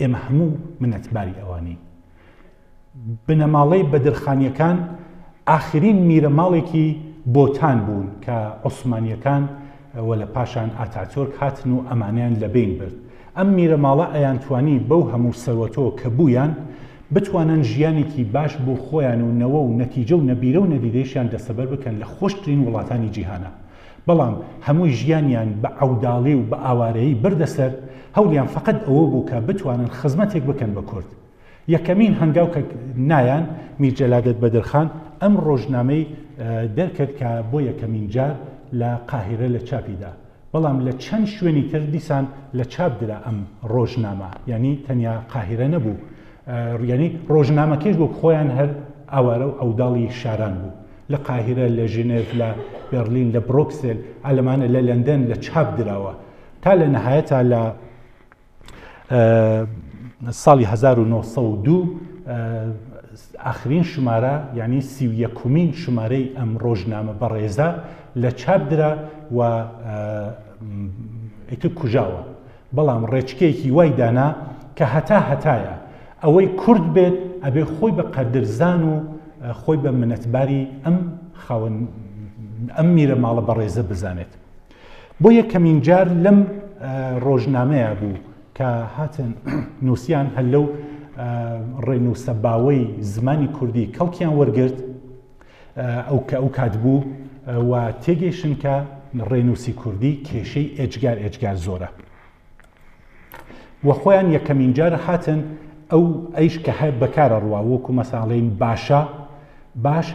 ئێمە هەموو منەتباری ئەوانەی بنەماڵەی بەدرخانیەکان ئاخرین میرەماڵێکی بۆتان بوون کە عوسمانیەکان وە لە پاشان ئاتاتۆرک هاتن و ئەمانیان لەبین برد. ئەم میرەماڵە ئەیانتوانی بەو هەموو سەروەتەوە کە بوویان بتوانن ژیانێکی باش بۆ خۆیان و نەوە و نەتیجە و نەبیرە و نەدیدەیشیان دەسەبەر بکەن لە خۆشترین وڵاتانی جیهانە. بەڵام هەمووی ژیانیان بە عەوداڵی و بە ئاوارەیی بردەسەر، هەولیان فقط ئەوە بوو کە بتوانن خزمەتێک بکەن بە کورد. یەکەمین هەنگاو کە نایان میر جەلادەت بەدرخان ئەم ڕۆژنامەی دەرکرد کە بۆ یەکەمین جار لە قاهیرە لە چاپیدا. بەڵام لە چەند شوێنی تر دیسان لە چاپدرا ئەم ڕۆژنامە، یعنی تەنیا قاهیرە نەبوو، یعنی ڕۆژنامەکەش بۆ خۆیان هەر ئاوارە و ئەوداڵی شاران بوو. لە قاهیرە، لە ژنێڤ، لە بەرلین، لە بڕۆکسل، ئەلمانە، لە لەندەن لە چاپ دراوە تا لە نەهایەتە لە ساڵی 1902 ئاخرین شمارە، یعنی 31مین شمارەی ئەم ڕۆژنامە بەڕێزە لە چاپدرا و ئیتر کوژاوە. بەڵام ڕێچکەیەکی وای دانا کە هەتایە ئەوەی کورد بێت ئەبێ خۆی بە قەدرزان و خۆی بە منەتباری ئەم میرەماڵە بەڕێزە بزانێت. بۆ یەکەمین جار لەم ڕۆژنامەیە بوو کە هاتن نووسیان هەر لەو ڕێنووسە باوەی زمانی کوردی کەڵکیان وەرگرت ئەو کات بوو و تێگەیشتن کە ڕێنووسی کوردی کێشەی ئێجگار زۆرە. وە خۆیان یەکەمین جار هاتن ئەو ئەیش کە هەیە بەکارە ڕوا وەکو مەساڵەی باشە باش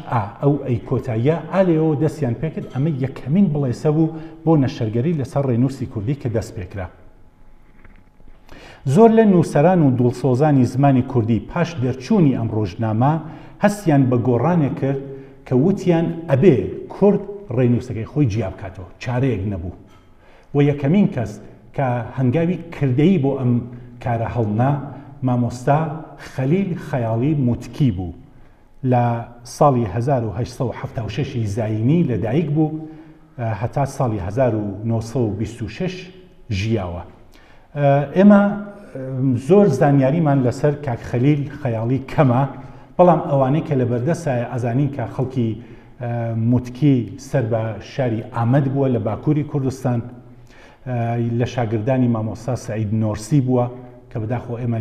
ئەو ئەی کۆتاییە ئالێەوە دەستیان پێکرد. ئەمە یەکەمین بڵێسە بوو بۆ نەشەرگەری لەسەر ڕێنووسی کوردی کە دەست پێکرا. زۆر لە نووسەران و دڵسۆزانی زمانی کوردی پاش دەرچوونی ئەم ڕۆژنامە هەستیان بە گۆڕانێک کرد کە وتیان ئەبێ کورد ڕێنووسەکەی خۆی جیا بکاتەوە، چارەیەک نەبوو. و یەکەمین کەس کە هەنگاوی کردەیی بۆ ئەم کارە هەڵنا مامۆستا خەلیل خەیاڵی موتکی بوو. لە ساڵی 1876 زاینی لەدایک بوو هەتا ساڵی 1926 ژیاوە. ئێمە زۆر زانیاریمان لەسەر کاک خەلیل خەیاڵی کەمە، بەڵام ئەوانەی کە لە بەردەسایە ئەزانین کە خەڵکی موتکی سەر بە شاری ئامەد بووە لە باکووری کوردستان، لە شاگردانی مامۆستا سەعید نۆرسی بووە کە بەداخۆ ئێمە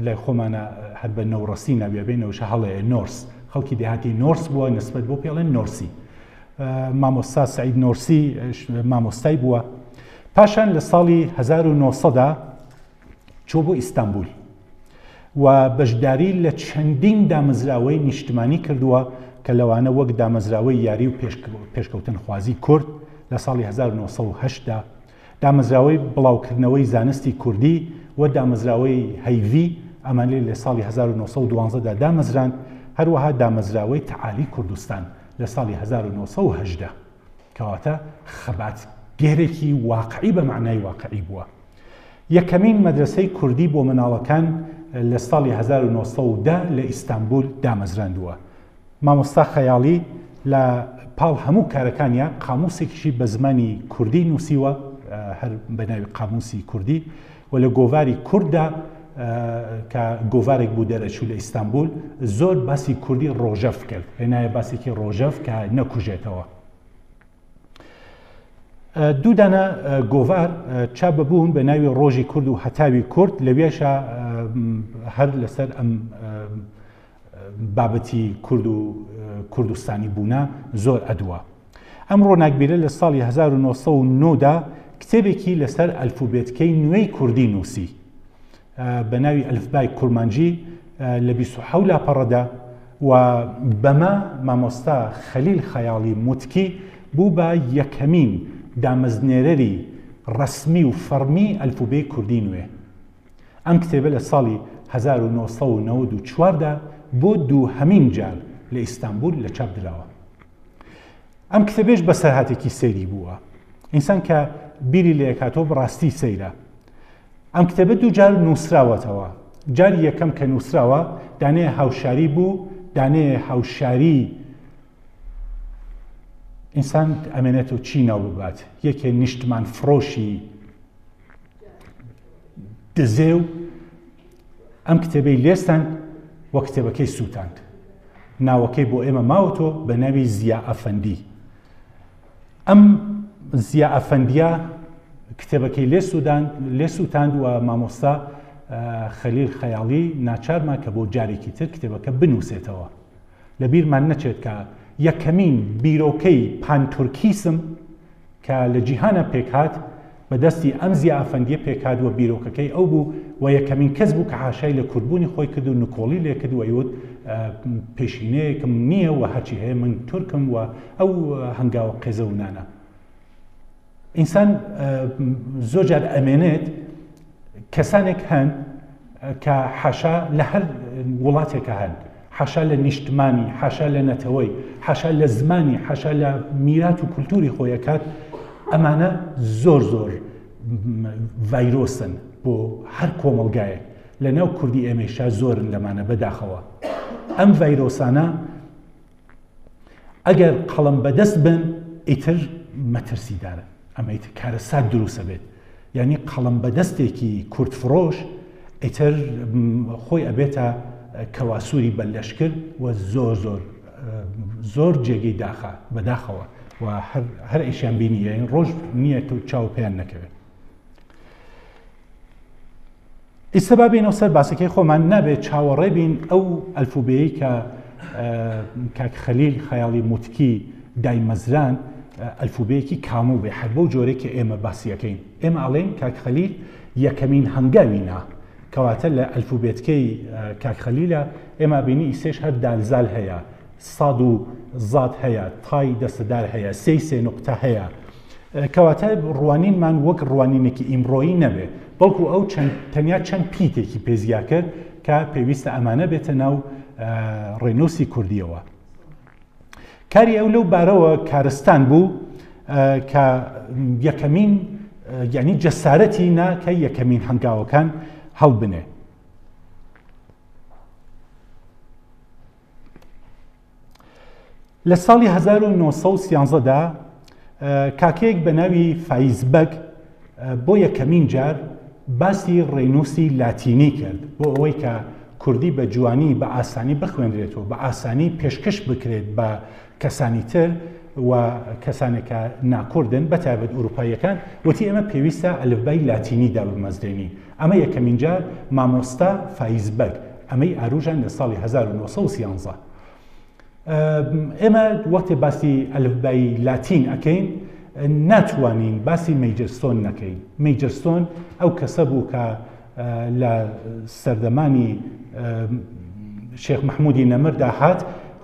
لای خۆمانە هەر بە نەوڕەسی ناویێبێنەوەشە هەڵەیە نۆرس، خەڵکی دێهاتی نۆرس بووە نسبەت بۆ پێڵێن نۆرسی. مامۆستا سەعید نۆرسی مامۆستای بووە. پاشان لە ساڵی 1900دا چۆ بۆ ئیستانبول و بەشداری لە چەندین دامەزراوەی نیشتمانی کردووە کە لەوانە وەک دامەزراوەی یاری و پێشکەوتن خوازی کورد لە ساڵی 1970دا، دامەزراوەی بڵاوکردنەوەی زانستی کوردی و دامەزراوەی هەیڤی ئەمانەی لە ساڵی 1912دا دامەزران، هەروەها دامەزراوەی تەعالی کوردستان لە ساڵی 1970دا کەواتە خەبات گێرێکی واقعی بە معنای واقعی بووە. یەکەمین مەدرسەی کوردی بۆ مناڵەکان لە ساڵی 1910 لە ئیستانبول دامەزراندووە. مامۆستا خەیاڵی لە پاڵ هەموو کارەکانیە قاموسێکیشی بە زمانی کوردی نووسیوە، هەر بەناوی قاموسی کوردی، و لە گۆڤاری کووردا کە گۆڤارێک بوو دەرەچوو لە ئیستانبول زۆر باسی کوردی ڕۆژەف کرد، هێنایە باسێکی ڕۆژەف کە نەکوژێتەوە. دوو دانە گۆڤار چاپ ببوون بە ناوی ڕۆژی کورد و هەتاوی کورد، لەوێشە هەر لەسەر ئەم بابەتی کورد و کوردستانی بوونە زۆر ئەدووە. ئەم ڕۆناکبیرە لە ساڵی 1990دا کتێبێکی لەسەر ئەلفوبێتکەی نوێی کوردی نووسی بە ناوی ئەلفبای کورمانجی لە 27 لاپەڕەدا و بەمە مامۆستا خەلیل خەیاڵی موتکی بوو بە یەکەمین دامەزنێرەری ڕسمی و فەرمی ئەلفوبێی کوردی نوێ. ئەم کتێبە لە ساڵی 1994دا بۆ دووهەمین جار لە ئیستانبول لە چاپ دراوە. ئەم کتێبێش بە سەرهاتێکی سەیری بووە. ئینسان کە بیری لە یەکاتۆ بڕاستی سەیرە. ئەم کتێبە دوو جار نووسراوەتەوە. جاری یەکەم کە نووسراوە دانەیە هاوشاری بوو، دانەیە هاوشاری ئینسان ئەمێنێتەوە چی ناو ببات، یەکێ نیشتمان فرۆشی دزێ و ئەم کتێبەی لێستان وە کتێبەکەی سووتاند. ناوەکەی بۆ ئێمە ماوەتۆ بە ناوی زیا ئەفەندی. ئەم زیا ئەفەندیە کتێبەکەی لێ سووتاند و مامۆستا خەلیل خەیاڵی ناچارمان کە بۆ جارێکی تر کتێبەکە بنووسێتەوە. لە بیرمان نەچێت کە یەکەمین بیرۆکەی پانتورکیسم کە لە جیهانە پێکهات بەدەستی ئەم زیا ئەفەندیە پێکهات و بیرۆکەکەی ئەو بوو و یەکەمین کەس بوو کە حاشای لە کوردبوونی خۆی کرد و نکۆڵی لێ کرد و ئەیوت پێشینەیەکم نییە و هەرچی هەیە من تورکم و ئەو هەنگاوە قێزە و نانە. ئینسان زۆر جار ئەمێنێت کەسانێک هەن کە حاشا لە هەر وڵاتێکە هەن، حاشا لە نیشتمانی، حاشا لە نەتەوەی، حاشا لە زمانی، حاشا لە میرات و کولتوری خۆیەکات. ئەمانە زۆر زۆر ڤایرۆسن بۆ هەر کۆمەڵگایەک. لە ناو کوردی ئێمەیشا زۆرن لەمانە بەداخەوە. ئەم ڤایرۆسانە ئەگەر قەڵەم بەدەست بن ئیتر مەترسیدارن، ئەمە ئیتر کارە سات دروسە بێت. یعنی قەڵەم بەدەستێکی کورتفرۆش ئیتر خۆی ئەبێتە کەواسووری بەلەشکر و زۆر جێگەی بەداخەوە و هەر ئیشیان بینی یعنی ڕۆژ نییە و چاو پێیان نەکەوێت. ئێستا با بێنەوە سەر باسەکەی خۆمان نابێت چاوەڕێ بین ئەو ئەلفوبێیی کە کاک خەلیل خەیاڵی موتکی دایمەزران ئەلفوبەیەکی کاموو بێ هەر بەو جۆرەی کە ئێمە باسیەکەین. ئێمە ئەڵێن کاک خەلیل یەکەمین هەنگاوینا، کەواتە لە ئەلفوبێتکەی کاک خەلیلە ئێمە بینی ئیسێش هەر دالزال هەیە، ساد و زات هەیە، تای دەستەدار هەیە، سێ نوقتە هەیە. کەواتە ڕوانینمان وەک ڕوانینێکی ئیمڕۆیی نەبێ، بەڵکو ئەو تەنیا چەند پیتێکی پێزیا کرد کە پێویستە ئەمانە بێتە ناو ڕێنووسی کوردیەوە. کاری ئەو لەو بارەوە کارستان بوو کە یەکەمین یعنی جەسارەتی نا کە یەکەمین هەنگاوەکان هەڵبنێ. لە ساڵی 1930دا کاکەیەک بە ناوی فایزبەک بۆ یەکەمین جار باسی ڕێنووسی لاتینی کرد بۆ ئەوەی کە کوردی بە جوانی بە ئاسانی بخوێنرێتەوە، بە ئاسانی پێشکەش بکرێت بە کەسانی تر و کەسانێکە ناکوردن بەتایبەت ئوروپاییەکان. وتی ئێمە پێویستە ئەلفبای لاتینیدا بمەزرێنی. ئەمە یەکەمین جار مامۆستا فایزبەک، ئەمەی ئاروژان لە ساڵی 1930. ئێمە وەختێ باسی ئەلفبای لاتین ئەەکەین ناتوانین باسی مەیجرستۆن نەکەین. مەیجرستۆن ئەو کەسە بوو کە لە سەردەمانی شێخ مەحموودی نەمردا هات،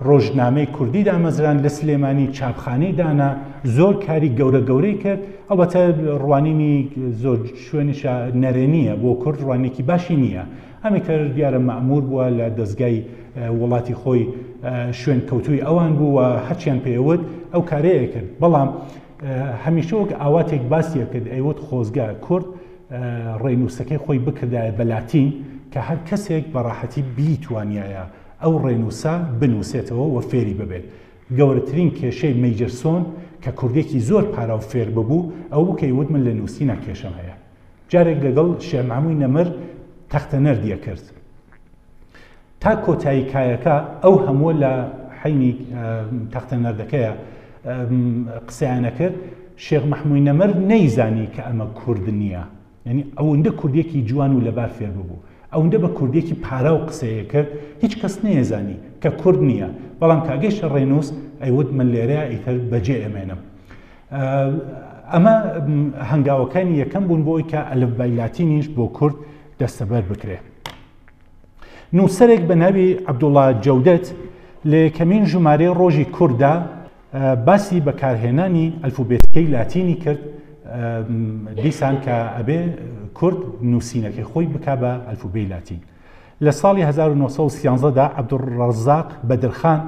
ڕۆژنامەی کوردی دامەزران لە سلێمانی، چاپخانەی دانا، زۆر کاری گەورەی کرد. ئەڵبەتە ڕوانینی زۆر شوێنیشە نەرێنیە بۆ کورد، ڕوانێکی باشی نییە. ئەمی کە دیارە مەئمور بووە لە دەستگای وڵاتی خۆی شوێن کەوتووی ئەوان بوو و هەرچیان پێوت ئەو کارەیە کرد. بەڵام هەمیشە وەک ئاواتێک باسیە کرد ئەیوت خۆزگا کورد ڕێنووسەکەی خۆی بکردایە بە لاتین کە هەر کەسێک بەڕاحەتی بیتوانایە ئەو ڕێنووسە بنووسێتەوە و فێری ببێت. گەورەترین کێشەی مەیجرسۆن کە کوردێکی زۆر پارا و فێر ببوو ئەو بوو کە یوت من لە نووسینە کێشەم هەیە. جارێک لەگەڵ شێخ مەحموود نەمر تەختە نەردیە کرد. تا کۆتایی کایەکە ئەو هەموو لە حینی تەختە نەردەکەیە قسەیانە کرد. شێخ مەحموود نەمر نەیزانی کە ئەمە کورد نییە، یعنی ئەوەندە کوردێکی جوان و لەبار فێر ببوو، ئەوەندە بە کوردێکی پارا و قسەیە کرد هیچ کەس نەیەزانی کە کورد نییە. بەڵام کاگەیشتە ڕێنووس ئەیوت من لێرەیە ئیتر بەجێ ئەمێنم. ئەمە هەنگاوەکانی یەکەم بوون بۆی کە ئەلفبای لاتینیش بۆ کورد دەستەبەر بکرێ. نووسەرێک بە ناوی عەبدوڵڵا جەودەت لە یەکەمین ژمارەی ڕۆژی کووردا باسی بەکارهێنانی ئەلفوبێتەکەی لاتینی کرد دیسان کە ئەبێ کورد نووسینەکەی خۆی بک بە ئەلفوبێی لاتین. لە ساڵی 1930دا عەبدوڕەزاق بەدرخان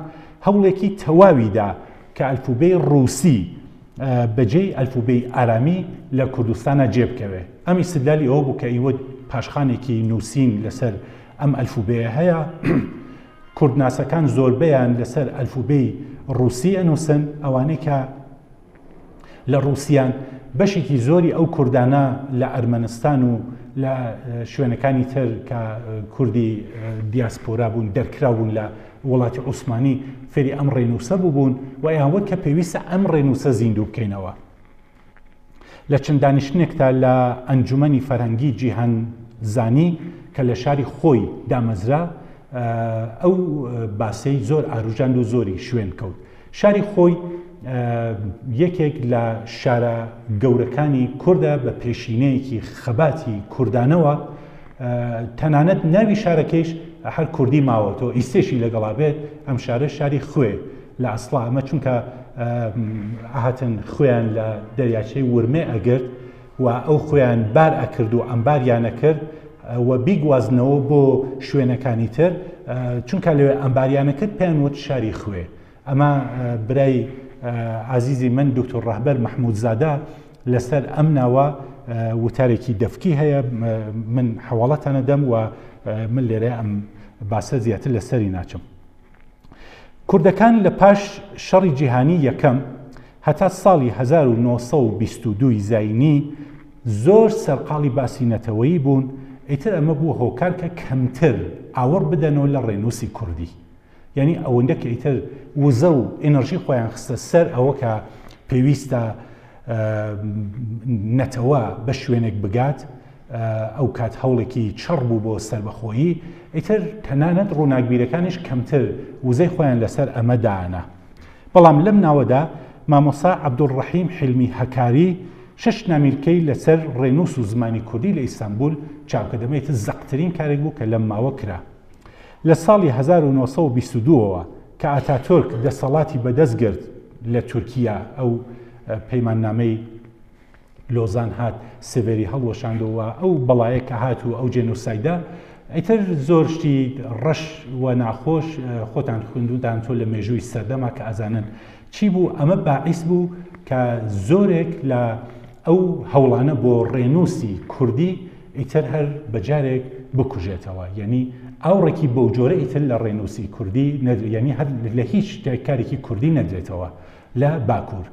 هەوڵێکی تەواویدا کە ئەلفوبێی ڕووسی بەجێی ئەلفوبێی ئارامی لە کوردستانە جێبکەوێ. ئەم ئیستدلالی ئەوە بوو کە ئیوە پاشخانێکی نووسین لەسەر ئەم ئەلفوبێیە هەیە، کوردناسەکان زۆربەیان لەسەر ئەلفوبێی ڕووسی ئەنووسن، ئەوانەی کە لە ڕووسیان بەشێکی زۆری ئەو کوردانە لە ئەرمەنستان و لە شوێنەکانی تر کە کوردی دیاسپۆرا بوون دەرکرا بوون لە وڵاتی عوسمانی فێری ئەم ڕێنووسە بوون و یانوە کە پێویستە ئەم ڕێنووسە زیندوو بکەینەوە. لە چەند دانیشتنێکدا لە ئەنجومەنی فەرهەنگی جیهان زانی کە لە شاری خۆی دامەزرا ئەو باسەی زۆر ئاروژاند و زۆری شوێن کەوت. شاری خۆی یەکێک لە شارە گەورەکانی کوردە بە پێشینەیەکی خەباتی کوردانەوە، تەنانەت ناوی شارەکەیش هەر کوردی ماوەتەوە، ئیسێشی لەگەڵا بێت ئەم شارە شاری خوێ لە ئەسڵا ئەمە چونکە ئاهاتن خوێیان لە دەریاچەی ورمێ ئەگرت و ئەو خۆیان بار ئەکرد و ئەمباریانە کرد و بیگوازنەوە بۆ شوێنەکانی تر، چونکە لەوێ ئەمباریانەکرد پێیان وت شاری خوێ. ئەمە برای عزیزی من دکتۆر ڕەهبەر مەحموودزادە لەسەر ئەم ناوە وتارێکی دەفکی هەیە، من حواڵەتانە دەم و من لێرە ئەم باسە زیاتر لەسەری ناچم. کوردەکان لە پاش شەڕی جیهانی یەکەم هەتا ساڵی 1922 زاینی زۆر سەرقاڵی باسیینەتەوەیی بوون، ئیتر ئەمە بوو هۆکار کە کەمتر ئاوەڕ بدەنەوە لە ڕێنووسی کوردی. یعنی ئەوەندە کە ئیتر وزە و ئێنەرژی خۆیان خستە سەر ئەوە کە پێویستە نەتەوە بە شوێنێک بگات، ئەو کات هەوڵێکی چڕ بوو بۆ سەربەخۆیی، ئیتر تەنانەت ڕووناکبیرەکانیش کەمتر وزەی خۆیان لەسەر ئەمە دانا. بەڵام لەم ناوەدا مامۆستا عەبدوڕەحیم حیلمی هەکاری 6 نامیلکەی لەسەر ڕێنووس و زمانی کوردی لە ئیستانبول چاپکردەمەیەتە زەقترین کارێک بوو کە لەم ماوە کرا. لە ساڵی 1922ەوە کە ئاتاتورک دەسەڵاتی بەدەست گرت لە تورکیا، ئەو پەیماننامەی لۆزان هات سڤێری هەڵوەشاندەوە، ئەو بەڵایە کە هات و ئەو جێنۆسایدە، ئیتر زۆر شتی ڕەش و ناخۆش خۆتان خوێندوتان تۆ لە مێژووی سەردەما کە ئەزانن چی بوو. ئەمە باعیس بوو کە زۆرێک لە ئەو هەوڵانە بۆ ڕێنووسی کوردی ئیتر هەر بەجارێک بکوژێتەوە، یعنی ئاوڕێکی بەو جۆرە ئیتر لە ڕێنووسی کوردی یعنی هەر لە هیچ کارێکی کوردی نەدرێتەوە لە باکوور.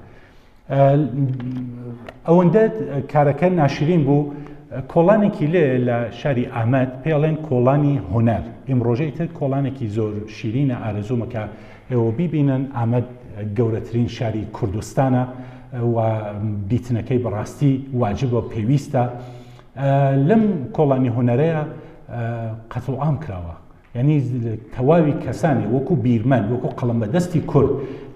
ئەوەندە کارەکە ناشرین بوو. کۆڵانێکی لێ لە شاری ئامەد پێڵێن کۆڵانی هۆنەر، ئیمڕۆژەی تر کۆڵانێکی زۆر شیرینە، ئارەزوومەکە ئێوە بیبینن ئامەد گەورەترین شاری کوردستانە و بیتنەکەی بەڕاستی واجبە پێویستە. لەم کۆڵانی هۆنەرەیە قەتڵ عام کراوە، یعنی تەواوی کەسانی وەکو بیرمەن وەکو قەڵەم بەدەستی کورد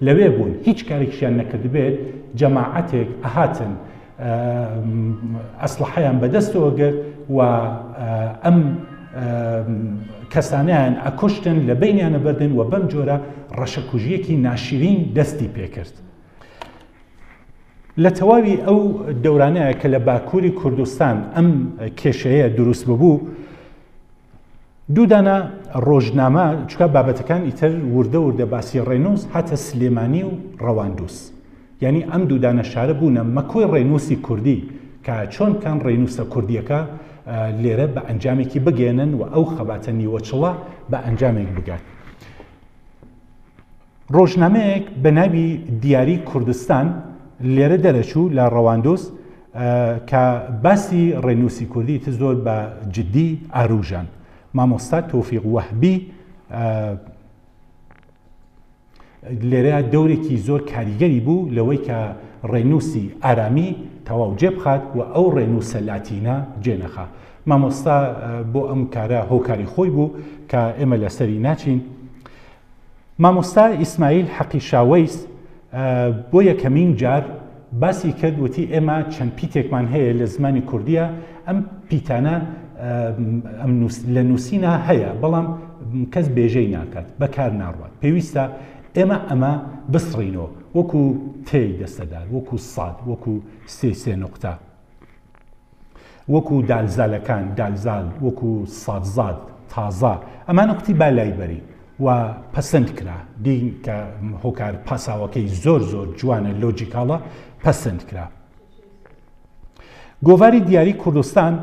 لەوێ بوون، هیچ کارێکیان نەکردبێت جەماعەتێک ئەهاتن ئەسلحەیان بەدەستەوە گرت و ئەم کەسانیان ئەکوشتن لە بینیانە بردن و بەم جۆرە ڕەشەکوژیەکی ناشرین دەستی پێکرد. لە تەواوی ئەو دەورانەیە کە لە باکووری کوردستان ئەم کێشەیە دروست ببوو، دوودانە ڕۆژنامە چکە بابەتەکان ئیتر وردە وردە باسی ڕێنووس هاتە سلێمانی و ڕەواندووس، یعنی ئەم دوودانە شارە بوونە مەکۆی ڕێنووسی کوردی کە چۆن کان ڕێنووسە کوردیەکە لێرە بە ئەنجامێکی بگێنن و ئەو خەباتە نیوەچڵە بە ئەنجامێک بگات. ڕۆژنامەیەک بە ناوی دیاری کوردستان لێرە دەرەچوو لە ڕەواندووس کە باسی ڕێنووسی کوردی تر زۆر بە جددی ئاروژان. مامۆستا تۆفیق وەهبی لێرە دەورێکی زۆر کاریگەری بوو لەوەی کە ڕێنووسی ئارامی تەواو جێبخات و ئەو ڕێنووسە لاتینە جێنەخا. مامۆستا بۆ ئەم کارە هۆکاری خۆی بوو کە ئێمە لەسەری ناچین. مامۆستا ئیسماعیل حەقی شاوەیس بۆ یەکەمین جار باسی کرد وتی ئێمە چەند پیتێکمان هەیە لە زمانی کوردیە، ئەم پیتانە لە نووسینە هەیە بەڵام کەس بێژەی ناکات، بەکار ناڕوات، پێویستە ئێمە ئەمە بسڕینەوە وەکو تێی دەستەدار، وەکو ساد، وەکو سێ نقطە، وەکو دالزالەکان دالزال، وەکو سادزاد تازە، ئەمانە قوتی با لایبەری و پەسەند کرا، دین کە هۆکار پاساوەکەی زۆر جوانە لۆجیکاڵە پەسەند کرا. گۆڤاری دیاری کوردستان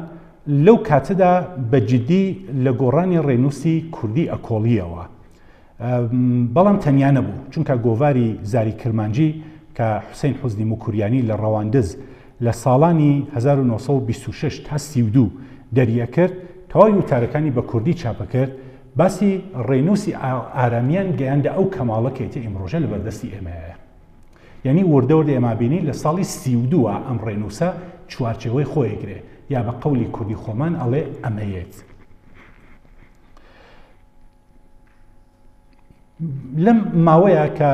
لەو کاتەدا بەجددی لە گۆڕانی ڕێنووسی کوردی ئەکۆڵیەوە، بەڵام تەنیا نەبوو، چونکە گۆڤاری زاری کرمانجی کە حوسێن حوزنی موکوریانی لە ڕەواندز لە ساڵانی 1926 تا 32 دەریە کرد، تەواوی وتارەکانی بە کوردی چاپە کرد، باسی ڕێنووسی ئارامیان گەیاندە ئەو کەماڵەکەیتە ئیمڕۆژە لە بەردەستی ئێمەیە. یعنی وردەوردە ئێمابینی لە ساڵی 32 ئەم ڕێنووسە چوارچێوەی خۆیگرێ، یا بە قەولی کوردی خۆمان ئەڵێ ئەمەیەت. لەم ماوەیە کە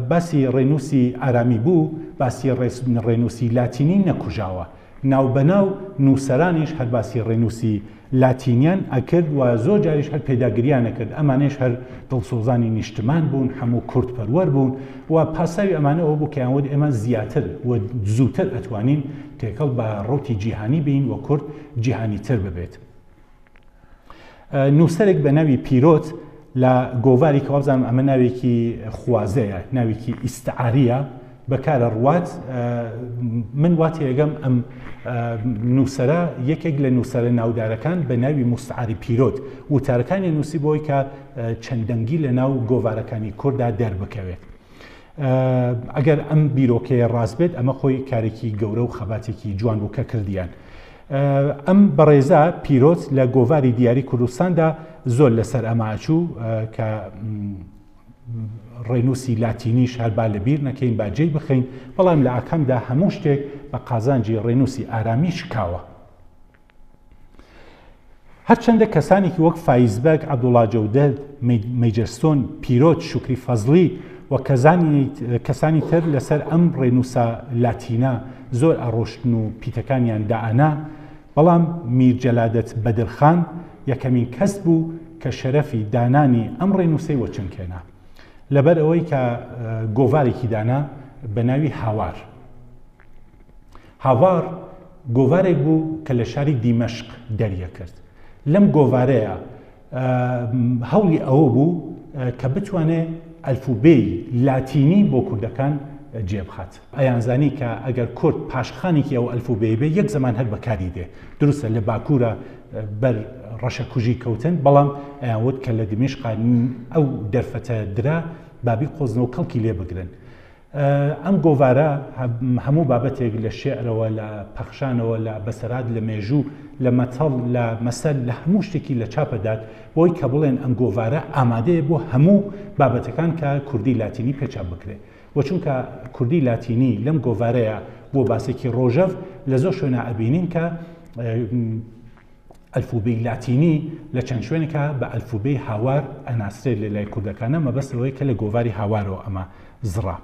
باسی ڕێنووسی ئارامی بوو، باسی ڕێنووسی لاتینی نەکوژاوە، ناوبەناو نووسەرانیش هەر باسی ڕێنووسی لاتینیان ئەکرد و زۆر جاریش هەر پێداگریان ئەکرد، ئەمانەش هەر دڵسۆزانی نیشتمان بوون، هەموو کورد پەروەر بوون و پاساوی ئەمانەوە بوو کە یانوت ئێمە زیاتر و زووتر ئەتوانین تێکەڵ بە ڕۆتی جیهانی بین و کورد جیهانیتر ببێت. نووسەرێک بە ناوی پیرۆت لە گۆڤاری کە وابزانم ئەمە ناوێکی خوازەیە، ناوێکی ئیستعاریە بەکارە ڕوات، من واتی ئەگەم ئەم نووسەرە یەکێک لە نووسەرە ناودارەکان بە ناوی مستعاری پیرۆت وتارەکانی نووسی بۆی کە چەندەنگی لە ناو گۆڤارەکانی کووردا دەربکەوێت. ئەگەر ئەم بیرۆکەیە ڕاست بێت ئەمە خۆی کارێکی گەورە و خەباتێکی جوان بوو کە کردیان. ئەم بەڕێزە پیرۆت لە گۆڤاری دیاری کوردستاندا زۆر لەسەر ئەماچوو کە ڕێنووسی لاتینیش هەربا لەبیر نەکەین باجێی بخەین، بەڵام لە ئاکەمدا هەموو شتێک بە قازانجی ڕێنووسی ئارامی شکاوە. هەرچەندە کەسانێکی وەک فایزبەگ، عەبدوڵڵا جەودەر، مەیجەرستۆن، پیرۆت، شوکری فەزلی و کەسانی تر لەسەر ئەم ڕێنووسە لاتینە زۆر ئەڕۆشتن و پیتەکانیان دائەنا، بەڵام میرجەلادەت بەدرخان یەکەمین کەس بوو کە شەرەفی دانانی ئەم ڕێنووسەی وەچنکێنا، لەبەر ئەوەی کە گۆڤارێکی دانا بە ناوی هاوار. هاوار گۆڤارێک بوو کە لە شاری دیمەشق دەریە کرد. لەم گۆڤارەیە هەوڵی ئەوە بوو کە بتوانێت ئەلفوبێی لاتینی بۆ کوردەکان جێبخات. ئەیانزانی کە ئەگەر کورد پاشخانێکی ئەو ئەلفوبێی بێ یەک زەمان هەر بەکاری دێ، دروستە لە باکوورە بەر ڕەشەکوژی کەوتن، بەڵام ئەیانوت کە لە دمێشقا ئەو دەرفەتە درا بابی قۆزنەوە کەڵکی لێ بگرن. ئەم گۆڤارە هەموو بابەتێک لە شێعرەوە، لە پەخشانەوە، لە بەسەرات، لە مێژوو، لە مەتەڵ، لە مەسەل، لە هەموو شتێکی لە چاپەدات بۆی کە بڵێن ئەم گۆڤارە ئامادەیە بۆ هەموو بابەتەکان کە کوردی لاتینی پێچاپ بکرێت. و چونکە کوردی لاتینی لەم گۆڤارەیە بۆ باسێکی ڕۆژەف لە زۆر شوێنە ئەبینین کە ئەلفوبێی لاتینی لە چەند شوێنێکە بە ئەلفوبێی هاوار ئەناسرێت لە لای کوردەکانە، مەبەستەوەی کە لە گۆڤاری هاوارەوە ئەمە زڕا.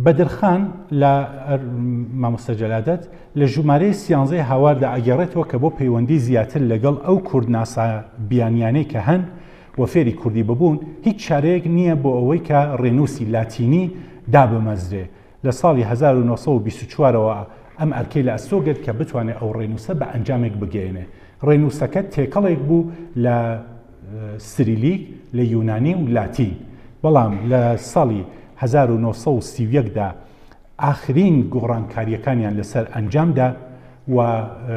بەدرخان لە مامۆستا جەلادەت لە ژمارەی 13 هاواردا ئەگەڕێتەوە کە بۆ پەیوەندی زیاتر لەگەڵ ئەو کوردناسا بیانیانەی کە هەن و فێری کوردی ببوون، هیچ چارەیەک نییە بۆ ئەوەی کە ڕێنووسی لاتینی دابمەزرێ. لە ساڵی 1924ەوە ئەم ئەرکەی لە ئەستۆگرت کە بتوانێت ئەو ڕێنووسە بە ئەنجامێک بگەێنێ. ڕێنووسەکە تێکەڵێک بوو لە سریلیک، لە یونانی و لاتین، بەڵام لە ساڵی 1931دا ئاخرین گۆڕانکاریەکانیان لەسەر ئەنجامدا و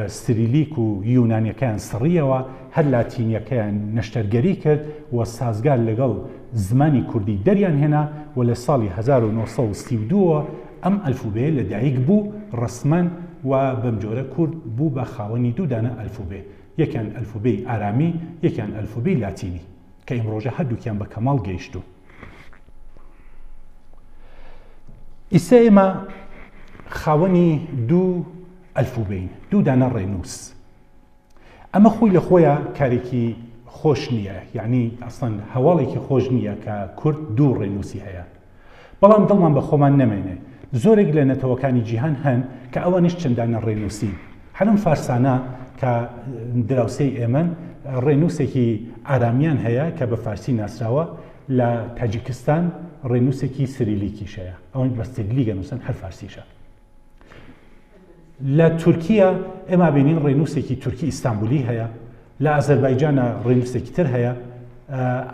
سریلیک و یونانیەکەیان سڕیەوە، هەر لاتینیەکەیان نەشتەرگەری کرد و سازگار لەگەڵ زمانی کوردی دەریان هێنا و لە ساڵی 1932ەوە ئەم ئەلفوبێ لەدایک بوو ڕسمەن و بەم جۆرە کورد بوو بە خاوەنی دوودانە ئەلفوبێ، یەکیان ئەلفوبێی ئارامی، یەکیان ئەلفوبێی لاتینی کە ئیمڕۆژە هەردووکیان بە کەماڵ گەیشتو. ئیسا ئێمە خاوەنی دوو ئەلفوبێین، دوو دانە ڕێنووس. ئەمە خۆی لە خۆیە کارێکی خۆش نییە، یعنی ئەسڵەن هەواڵێکی خۆش نییە کە کورد دوو ڕێنووسی هەیە، بەڵام دڵمان بە خۆمان نەمێنێ. زۆرێک لە نەتەوەکانی جیهان هەن کە ئەوانش چەندانە ڕێنووسی، هەرم فارسانە کە دراوسەی ئێمە ڕێنووسێکی ئارامیان هەیە کە بە فارسی ناسراوە لە تاجیکستان ڕێنووسێکی سریلیکیشەیە ئەوەی بە سریلیگە نووسن هەر فارسیشە. لە تورکیا ئێمە بینین ڕێنووسێکی تورکی ئیستانبولی هەیە، لە ئازەربایجانە ڕێنووسێکی تر هەیە،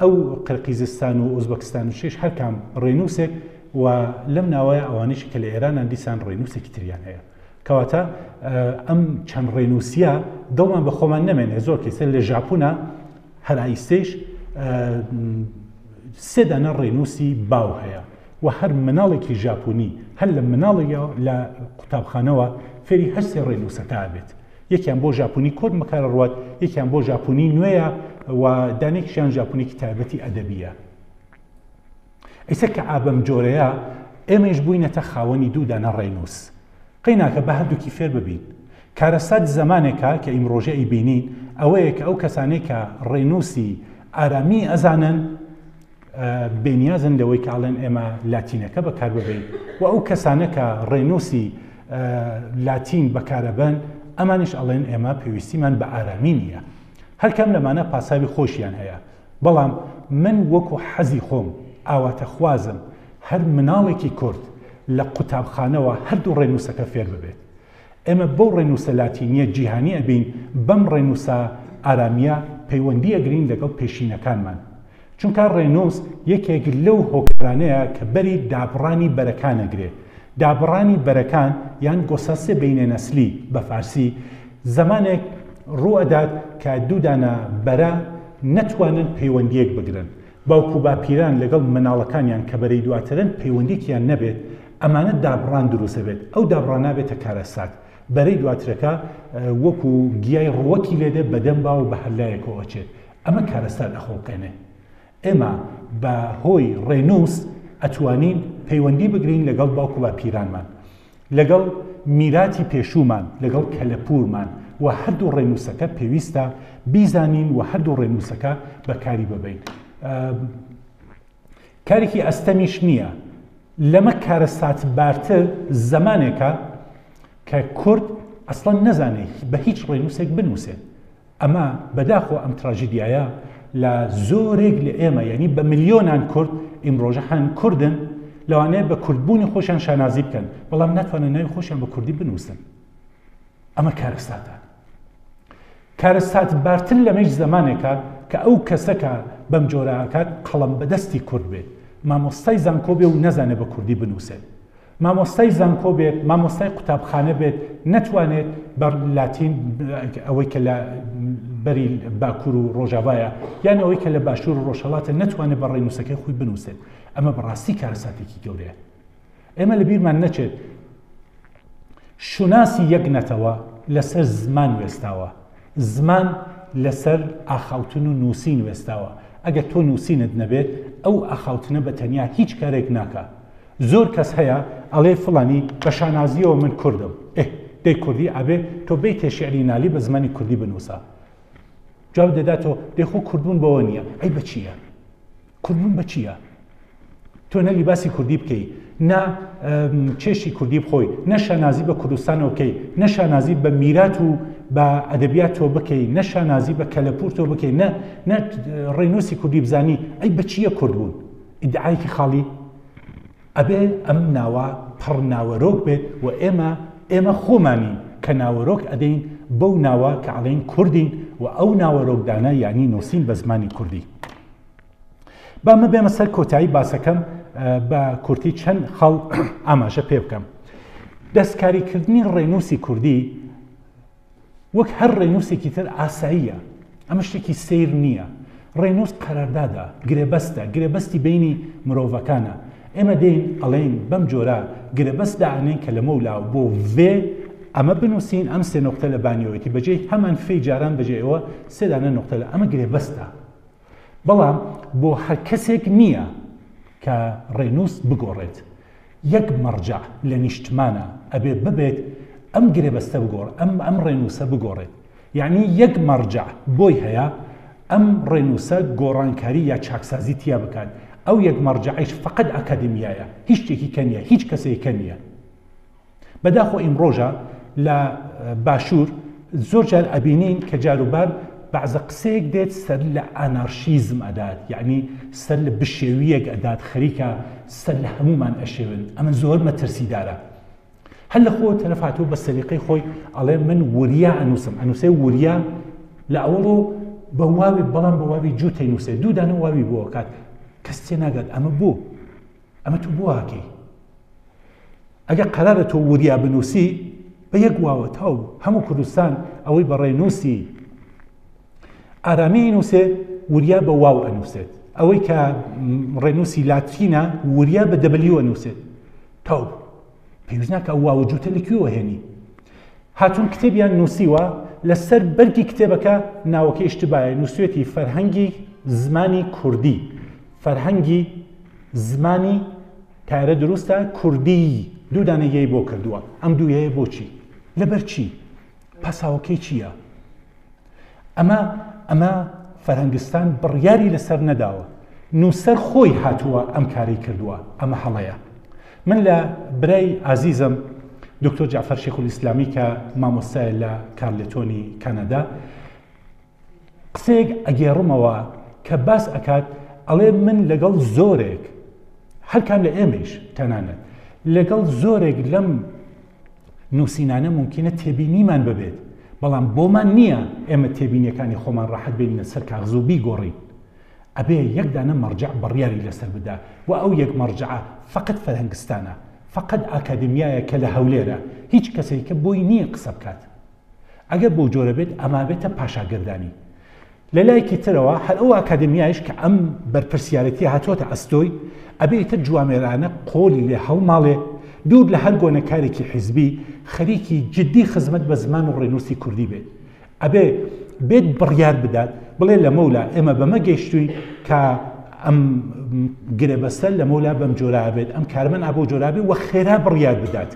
ئەو قرقیزستان و ئوزبەکستان و شێش هەر کام ڕێنووسێک و لەم ناوەیە ئەوانەی کە لە ئێرانان دیسان ڕێنووسێکی تریان هەیە. کەواتە ئەم چەند ڕێنووسیە دڵمان بە خۆمان نەمێنێ. زۆر کەسە لە ژاپۆنا هەر ئایستەیش سێ دانە ڕێنووسی باو هەیە و هەر مناڵێکی ژاپۆنی هەر لە مناڵێکە لە قوتابخانەوە فێری هەر سێ ڕێنووسەکە بێت. یەکیان بۆ ژاپۆنی کۆد مەکارە ڕوات، یەکیان بۆ ژاپۆنی نوێیە و دانێکیان ژاپۆنێکی تایبەتی ئەدەبیە. ئەیسە کە ئابەم جۆرەیە ئێمەش بووینەتە خاوەنی دوو دانە ڕێنووس. قەیناکە بە هەردووکی فێر ببین. کارەسات زمانێکە کە ئیمڕۆژە ئەیبینین ئەوەیە کە ئەو کەسانەی کە ڕێنووسی ئارامی ئەزانن بێنیازن لەوەی کە ئاڵێن ئێمە لاتینەکە بەکار ببین و ئەو کەسانە کە ڕێنووسی لاتین بەکارەبن ئەمانش ئەڵێن ئێمە پێویستیمان بە ئارامی نییە. هەرکەم لەمانە پاساوی خۆشیان هەیە، بەڵام من وەکو حەزی خۆم ئاواتە خوازم هەر مناڵێکی کورد لە قوتابخانەوە هەردوو ڕێنووسەکە فێر ببێت. ئێمە بەو ڕێنووسە لاتینیە جیهانی ئەبین بەم ڕێنووسە ئارامیە پەیوەندی ئەگرین لەگەڵ پێشینەکانمان، چونکە ڕێنووس یەکێک لەو هۆکارانەیە کە بەری دابڕانی بەرەکان ئەگرێت. دابڕانی بەرەکان یان گۆساسێ بینێنەسلی بە فارسی زمانێک ڕوئەدات کە دوودانە بەرە نەتوانن پەیوەندیەک بگرن، باوکو باپیران لەگەڵ مناڵەکانیان کە بەرەی دواترن پەیوەندیەکیان نەبێت، ئەمانە دابڕان دروستە بێت. ئەو دابڕانە بێتە کارەسات، بەرەی دواترەکە وەکو گیای ڕووەکی لێدێ بەدەم باو بە هەلایەکەوە ئەچێت. ئەمە کارەسات ئەخۆڵقێنێ. ئێمە بە هۆی ڕێنووس ئەتوانین پەیوەندی بگرین لەگەڵ باوکو باپیرانمان، لەگەڵ میراتی پێشومان، لەگەڵ کەلەپورمان و هەردوو ڕێنووسەکە پێویستە بیزانین و هەردوو ڕێنووسەکە بەکاری ببین. کارێکی ئەستەمیش نییە. لەمە کارەسات بارتر زمانێکە کە کورد ئەسڵەن نەزانێت بە هیچ ڕێنووسێک بنووسێت. ئەمە بەداخۆ ئەم تراژیدیایە لە زۆرێک لە ئێمە، یعنی بە ملیۆنان کورد ئیمڕۆژە هەن کوردن لەوانەیە بە کوردبوونی خۆشیان شانازی بکەن، بەڵام ناتوانن ناوی خۆشیان بە کوردی بنووسن. ئەمە کارەساتە. کارەسات بارتر لەمەش زمانێکە کە ئەو کەسەکە بەم جۆرەکات قەڵەم بەدەستی کورد بێت، مامۆستای زانکۆ بێ و نەزانێت بە کوردی بنووسێت، مامۆستای زانکۆ بێت، مامۆستای قوتابخانە بێت، نەتوانێت بە لاتین ئەوەی کە لە بەری باکوور و ڕۆژاوایە یان ئەوەی کە لە باشوور و ڕۆژهەڵاتە نەتوانێت بە ڕێنووسەکەی خۆی بنووسێت. ئەمە بەڕاستی کارەساتێکی گەورەیە. ئێمە لە بیرمان نەچێت شوناسی یەک نەتەوە لەسەر زمان وێستاوە، زمان لەسەر ئاخاوتن و نووسین وێستاوە. ئەگەر تۆ نووسینت نەبێت ئەو ئاخاوتنە بە تەنیا هیچ کارێک ناکە. زۆر کەس هەیە ئەڵێ فڵانی بە شانازیەوە من کوردم، دەی کوردی ئەبێ تۆ بیتێ شعری نالی بە زمانی کوردی بنووسە. جواب دەداتەوە دەیخۆ کوردبوون بەوە نییە. ئەی بە چییە؟ کوردبوون بە چییە؟ تۆ نە لیباسی کوردی بکەی، نە چێشی کوردی بخۆی، نە شانازی بە کوردستانەوە بکەی، نە شانازی بە میرات و بە ئەدەبیاتەوە بکەی، نە شانازی بە کەلەپورتەوە بکەی، نە ڕێنووسی کوردی بزانی. ئەی بە چییە کوردبوون؟ ئیدعایەکی خاڵی. ئەبێ ئەم ناوە پڕ ناوەرۆک بێت و ئێمە خۆمانی کە ناوەرۆک ئەدەین بەو ناوە کە ئەڵێن کوردین و ئەو ناوەرۆکدانە یعنی نووسین بە زمانی کوردی. بامە بێمە سەر کۆتایی باسەکەم بە کورتی چەند خەڵ ئاماژە پێ بکەم. دەستکاریکردنی ڕێنووسی کوردی وەک هەر ڕێنووسێکی تر ئاساییە، ئەمە شتێکی سیر نییە. ڕێنووس قەراردادە، گرێبەستە، گرێبەستی بینی مرۆڤەکانە. ئێمە دێین ئەڵێن بەم جۆرە گرێبەست دائنێن کە لە مەولاو بۆ vێ ئەمە بنووسین ئەم سێ نۆقتە لە بانیەوەیەتی بەجێ هەمان فێی جاران بەجێەوە سێدانە نۆقتە لە ئەمە گرێبەستە. بەڵام بۆ هەر کەسێک نییە کە ڕێنووس بگۆڕێت. یەک مەرجع لە نیشتمانە ئەبێ ببێت ئەم گرێبەستە بگۆڕ، ئەم ڕێنووسە بگۆڕێت. یعنی یەک مەرجع بۆی هەیە ئەم ڕێنووسە گۆڕانکاری یا چاکسازی تیا بکات. ئەو یەک مەرجعیش فقط ئەکادمیایە، هیچ شتێکی کە نییە، هیچ کەسێکە نییە. بەداخۆ ئیمڕۆژە لە باشوور زۆر جار ئەبینین کە جاروبار بەعزە قسەیەک دێت سەر لە ئانارشیزم ئەدات، یعنی سەر لە بشێویەک ئەدات خەریکە سەر لە هەمومان ئەشێون، ئەمە زۆر مەترسیدارە. هەر لە خۆ تەرەف هاتوو بە سەلیقەی خۆی ئەڵێ من وریا ئەنووسم، ئەنووسێ وریا لە ئەوڵۆ بە واوی بەڵام بە واوی جووتەی نووسێ دوو دانە واوی بۆ کات کەس تێ ناگات ئەمە بوو ئەمە تو بۆ هاکەی. ئەگەر قەرارە تۆ وریا بنووسی بە یەک واوە تاو هەموو کوردستان ئەوەی بە ڕێنووسی ئارامی نووسێ وریا بە واو ئەنووسێت، ئەوەی کە ڕێنووسی لاتینە وریا بە دەبلیو ئەنووسێت تاو پێویست ناکە ئەو واوە جووتە لەکوێوە هێنی. هاتوون کتێبیان نووسیوە لەسەر بەرگی کتێبەکە ناوەکەی اشتباهە، نووسێتی فەرهەنگی زمانی کوردی، فەرهەنگی زمانی کارە دروستە کوردی دوو دانەیەی بۆ کردووە. ئەم دوویەیە بۆچی؟ لەبەر چی؟ پاساوەکەی چییە؟ ئەمە فەرهەنگستان بڕیاری لەسەر نەداوە، نووسەر خۆی هاتووە ئەم کاری کردووە، ئەمە هەڵەیە. من لە برای ئازیزم دکتۆر جعفەر شێخولئیسلامی کە مامۆستایە لە کارلێتۆنی کەنەدا قسەیەک ئەگێڕمەوە کە باس ئەکات، ئەڵێ من لەگەڵ زۆرێک هەر کام لە ئێمەش تەنانەت لەگەڵ زۆرێک لەم نووسینانە ممکنە تێبینیمان ببێت، بەڵام بۆمان نییە ئێمە تێبینیەکانی خۆمان ڕاحەت بێنینە سەر کاغز و بیگۆڕین. ئەبێ یەکدانە مەرجع بڕیاری لەسەر بدا و ئەو یەک مەرجعە فقط فەرهەنگستانە، فقط ئاکادمیایە کە لە هەولێرە، هیچ کەسێک کە بۆی نییە قسە بکات. ئەگەر بۆ جۆرە بێت ئەما بێتە پاشاگردانی. لە لایەکی ترەوە هەر ئەو ئاکادمیایش کە ئەم بەرپرسیارەتی هاتوۆتە ئەستۆی ئەبێتە جوامێرانە قۆلی لێ هەڵماڵێ دوور لە هەر گۆنەکارێکی حیزبی خەریکی جدی خزمەت بە زمان و ڕێنووسی کوردی بێت. ئەبێ بێت بڕیار بدات بڵێ لە مەولا ئێمە بەمە گەیشتووی کە ئەم گرێبەستە لە مەولا بەم جۆرا بێت، ئەم کارمەند ئابۆ جۆرا بێت و خێرا بڕیار بدات.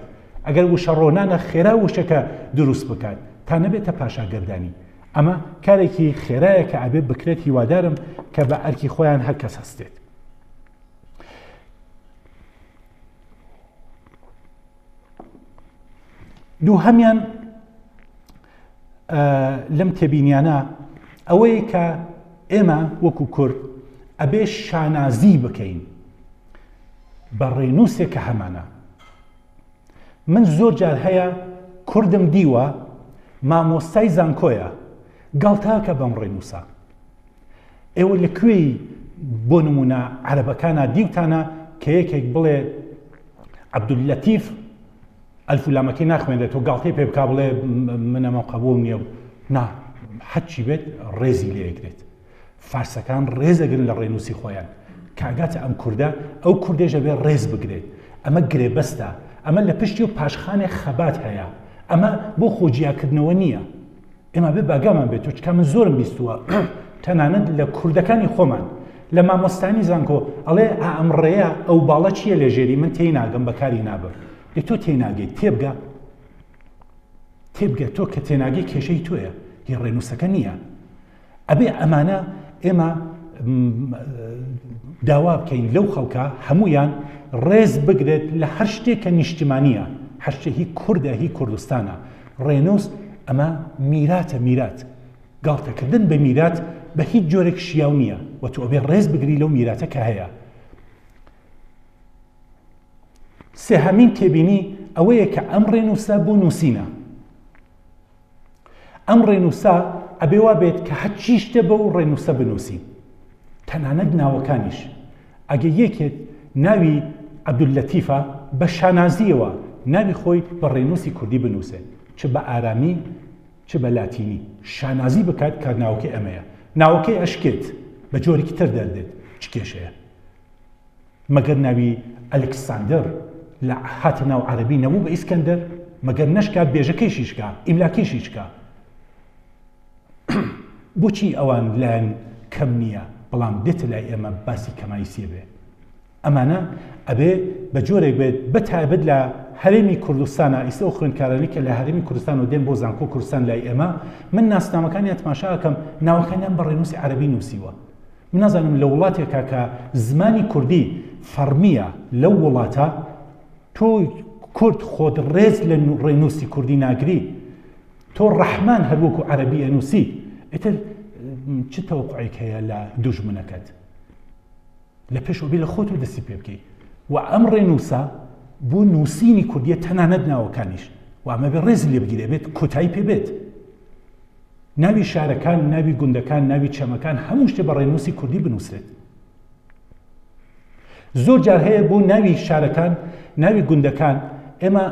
ئەگەر وشە ڕۆنانە خێرا وشەکە دروست بکات تا نەبێتە پاشاگردانی. ئەمە کارێکی خێرایە کە ئەبێ بکرێت، هیوادارم کە بە ئەرکی خۆیان هەر کەس هەستێت. دوو هەمیان لەم تێبینیانە ئەوەیە کە ئێمە وەکو کورد ئەبێ شانازی بکەین بە ڕێنووسێکە هەمانە. من زۆر جار هەیە کوردم دیوە مامۆستای زانکۆیە گاڵتاکە بەم ڕێنووسە. ئێوە لەکوێی بۆ نمونە عەرەبەکانە دیوتانە کە یەکێک بڵێ عەبدوللەتیف ئەلفولامەکەی ناخوێنرێت و گاڵتەی پێ بکا بڵێ منەمە قبوڵ نییە و نا حەچی بێت ڕێزی لێیەگرێت. فارسەکان ڕێزەگرن لە ڕێنووسی خۆیان کاگاتە ئەم کووردە ئەو کوردێژە بێ ڕێز بگرێت. ئەمە گرێبەستە، ئەمە لە پشتی و پاشخانێک خەبات هەیە، ئەمە بۆ خۆجیاکردنەوە نییە. ئێمە بێ باگامان بێت چکە من زۆرم بیستووە تەنانەت لە کوردەکانی خۆمان لە مامۆستانی زانکۆ ئەڵێ ئەم ڕێیە ئەو باڵە چییە لێژێری من تێی ناگەم بەکاری نابم. لێ تۆ تێناگەیت تێبگە تۆ کە تێناگەی کێشەی تۆیە، هی ڕێنووسەکە نییە. ئەبێ ئەمانە ئێمە داوا بکەین لەو خەڵکە هەمویان ڕێز بگرێت لە هەر شتێککە نیشتیمانیە، هەر شتێک هی کوردە هی کوردستانە. ڕێنووس ئەمە میراتە، میرات گاڵتەکردن بە میرات بە هیچ جۆرێک شیاو نییە و تۆ ئەبێ ڕێز بگری لەو میراتە کە هەیە. سێهەمین تێبینی ئەوەیە کە ئەم ڕێنووسە بۆ نووسینە. ئەم ڕێنووسە ئەبێ وا بێت کە هەچی شتە بەو ڕێنووسە بنووسین، تەنانەت ناوەکانیش. ئەگە یەکێت ناوی عەبدوللەتیفە بە شانازیەوە ناوی خۆی بە ڕێنووسی کوردی بنووسێت، چ بە ئارامی چ بە لاتینی شانازی بکات کە ناوەکەی ئەمەیە. ناوەکەی ئەشکێت بە جۆرێکی تر دەردێت، چ کێشەیە؟ مەگەر ناوی ئەلکساندەر لە هاتە ناو عەرەبی نەبوو بە ئیسکەندەر؟ مەگەر نەشکات بێژەکەیشی شکا، ئیملاکیشی شکا. بۆچی ئەوان لایەن کەم نییە بەڵام دێتە لای ئێمە باسی کەمای سێ بێ؟ ئەمانە ئەبێ بە جۆرێک بێت بەتایبەت لە هەرێمی کوردستانە. ئیستا ئەو خوێندکارانی کە لە هەرێمی کوردستان و دێن بۆ زانکۆ کوردستان لای ئێمە، من ناسنامەکانیان تەماشا ئەکەم ناوەکانیان بە ڕێنووسی عەرەبی نووسیوە. من نازانم لە وڵاتێکە کە زمانی کوردی فەرمیە لەو وڵاتە تۆ کورد خۆت ڕێز لە ڕێنووسی کوردی ناگری، تۆ تۆ ڕەحمان هەر وەکو عەرەبی ئەنووسی ئیتر چ تەوەقوعێک هەیە لە دوژمنەکەت لە پێشەوە بێ لە خۆت و دەستی پێ بکەیت و ئەم ڕێنووسە بۆ نووسینی کوردیە تەنانەت ناوەکانیش و ئەمە بێ ڕێزی لێ بگیرێ بێت کۆتایی پێ بێت ناوی شارەکان ناوی گوندەکان ناوی چەمەکان هەموو شتێ بە ڕێنووسی کوردی بنووسێت زۆر جار هەیە بۆ ناوی شارەکان ناوی گوندەکان ئێمە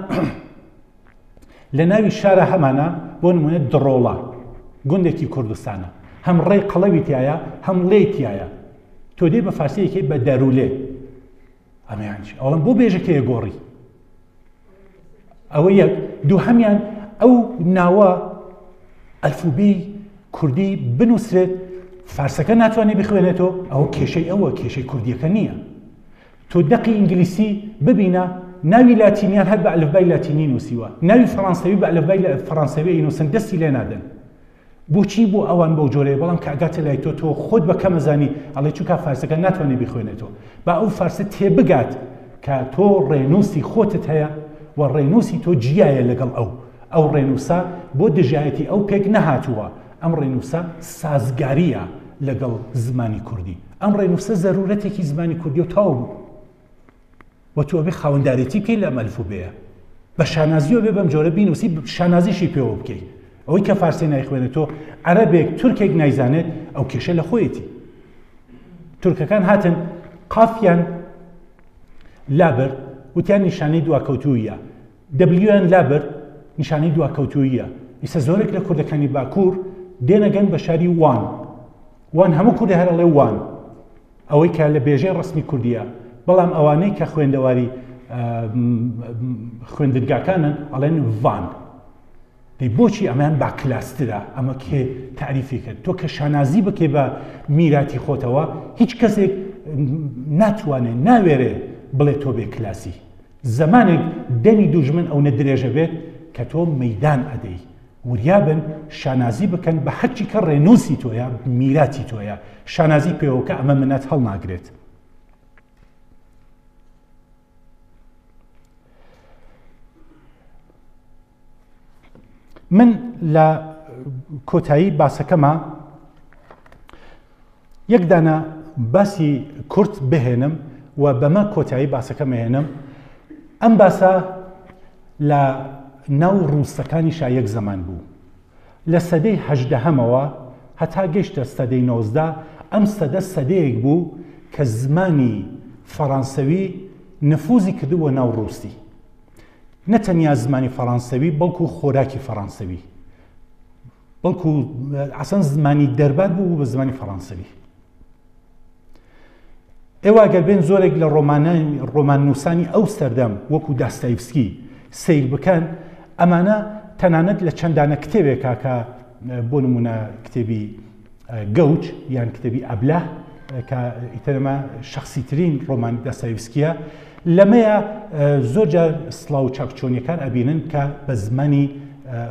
لە ناوی شارە هەمانە بۆ نمونە دڕۆڵە گوندێکی کوردستانە هەم ڕێی قەڵەوی تایە هەم لێی تایە تۆ دێ بە فارسیەکەی بە دەرولێ ئەمەیان چی ئەوڵم بۆ بێژەکەیە گۆڕی ئەوە یەک دوو هەمیان ئەو ناوە ئەلفوبێی کوردی بنووسرێت فارسەکە ناتوانێت بخوێنێتەوە ئەوە کێشەی ئەوە کێشەی کوردیەکە نییە تۆ دەقی ئینگلیسی ببینە ناوی لاتینیان هەر بە ئەلفبای لاتینی نووسیوە ناوی فەڕەنسەوی بە ئەلفبای فەڕەنسەوی ئینووسن دەستی لێ نادەن بۆچی بۆ ئەوان بەو جۆرەیە بەڵام کە ئەگاتە لای تۆ خۆت بە کەمەزانی ئەڵێ چونکە فارسەکە ناتوانێت بخوێنێتەوە با ئەو فارسە تێبگات کە تۆ ڕێنووسی خۆتت هەیە و ڕێنووسی تۆ جیایە لەگەڵ ئەو ڕێنووسە بۆ دژایەتی ئەو پێک نەهاتووە ئەم ڕێنووسە سازگاریە لەگەڵ زمانی کوردی ئەم ڕێنووسە زەرورەتێکی زمانی کوردی و تاو بوو و تۆ بێ خاوەندارێتی بکەی لە ئەلفوبێیە بە شانازیەوە بێ بەم جۆرە بینووسی شانازیشی پێوە بکەیت ئەوەی کە فارسی نایخوێنێتەوە عەرەبێک تورکێک نایزانێت ئەو کێشە لە خۆیەتی تورکەکان هاتن قافیان لابرد وتیان نیشانەی دواکەوتوویە دەبلیویان لابرد نیشانەی دواکەوتوویە ئیستا زۆرێک لە کوردەکانی باکوور دێنەگەن بە شاری وان هەموو کوردی هەرەڵێ وان ئەوەی کە لە بێژەی ڕسمی کوردیە بەڵام ئەوانەی کە خوێندەواری خوێندنگاکانن ئەڵێن ڤان دەی بۆچی ئەمەیان باکلاسترە ئەمە کێ تعریفی کرد تۆ کە شانازی بکێ بە میراتی خۆتەوە هیچ کەسێک ناتوانێت ناوێرێ بڵێ تۆ بێ کلاسی زمانێک دەمی دوژمن ئەو نەدرێژە بێت کە تۆ مەیدان ئەدەی وریابن شانازی بکەن بە هەرچی کە ڕێنووسی تۆیە میراتی تۆیە شانازی پێوەکە ئەمە منەت هەڵ ناگرێت من لە کۆتایی باسەکەمە یەک دانە باسی کورد بهێنم و بەمە کۆتایی باسەکەم هێنم ئەم باسە لە ناو ڕووسەکانی شایەک زەمان بوو لە سەدەی هەژدەهەمەوە هەتا گەیشتە سەدەی نۆزدە ئەم سەدە سەدەیەک بوو کە زمانی فەڕەنسەوی نفوزی کردووە ناو ڕووسی نەتەنیا زمانی فەڕەنسەوی بەڵکو خۆراکی فەڕەنسەوی بەڵکو ئەسەن زمانی دەربار بوو بە زمانی فەڕەنسەوی ئێوە ئەگەر بێن زۆرێک لە ڕۆمان نووسانی ئەو سەردەم وەکو داستایڤسکی سیر بکەن ئەمانە تەنانەت لە چەندانە کتێبێکا کە بۆ نمونە کتێبی گەوچ یان کتێبی ئەبلە کە ئیترمە شخصیترین ڕۆمانی داستایڤسکیە لەمەیە زۆرجار سڵاو و چاکچۆنیەکان ئەبینن کە بە زمانی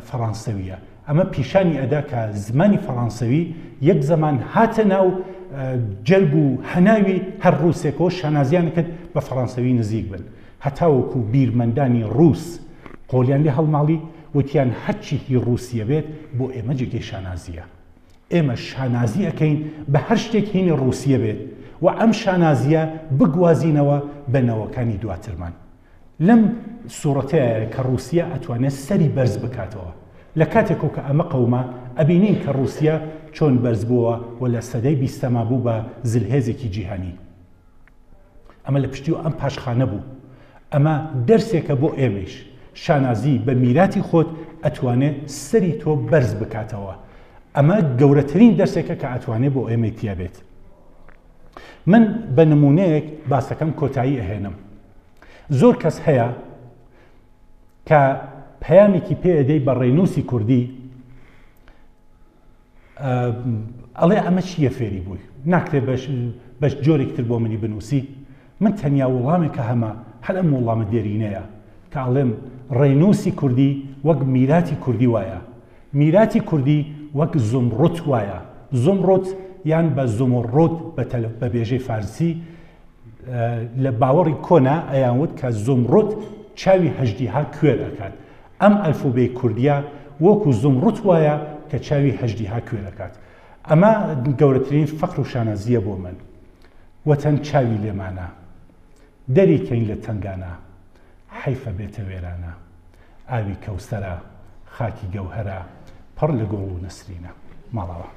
فەڕەنسەویە ئەمە پیشانی ئەدا کە زمانی فەڕەنسەوی یەک زەمان هاتە ناو جەلب و هەناوی هەر ڕووسێکەوە شانازیان کرد بە فەڕەنسەوی نزیک بن هەتا وەکو بیرمەندانی ڕووس قۆلیان لێ هەڵماڵی وتیان هەرچی هی ڕووسیە بێت بۆ ئێمە جێگەی شانازیە ئێمە شانازی ئەەکەین بە هەر شتێک هینی ڕووسیە بێت و ئەم شانازیە بگوازینەوە بەنەوەکانی دواترمان لەم سوورەتەیە کە ڕووسیا ئەتوانێت سەری بەرز بکاتەوە لە کاتێکۆ کە ئەمە قەومە ئەبینین کە ڕووسیا چۆن بەرز بووە و لە سەدەی بیستەما بوو بە زلهێزێکی جیهانی ئەمە لە پشتی و ئەم پاشخانە بوو ئەمە دەرسێکە بۆ ئێمەش شانازی بە میراتی خۆت ئەتوانێت سەری تۆ بەرز بکاتەوە ئەمە گەورەترین دەرسێکە کە ئەتوانێت بۆ ئێمەی تیا بێت من بە نمونەیەک باسەکەم کۆتایی ئەهێنم زۆر کەس هەیە کە پەیامێکی پێدەی بە ڕێنووسی کوردی ئەڵێ ئەمە چییە فێری بووی ناکرێت بەش جۆرێکتر بۆ منی بنووسی من تەنیا وەڵامێکە هەمە هەر ئەم وەڵامە دێرینەیە کە ئەڵێم ڕێنووسی کوردی وەک میراتی کوردی وایە میراتی کوردی وەک زمڕوت وایە زمڕوت یان بە زمڕۆت بە بێژەی فارسی لە باوەڕی کۆنا ئەیانوت کە زمڕوت چاوی هەژدیها کوێر ئەکات ئەم ئەلفوبێی کوردیە وەکو زمڕوت وایە کە چاوی هەژدیها کوێ دەکات. ئەمە گەورەترین فەقر و شانەزیە بۆ من. وەتەن چاوی لێمانە، دەری کەین لە تەنگانە، حەیفە بێتە وێرانە، ئاوی کەوسەرە، خاکی گەوهەرە، پڕ لە گۆڵ و نەسرینە. ماڵەوە.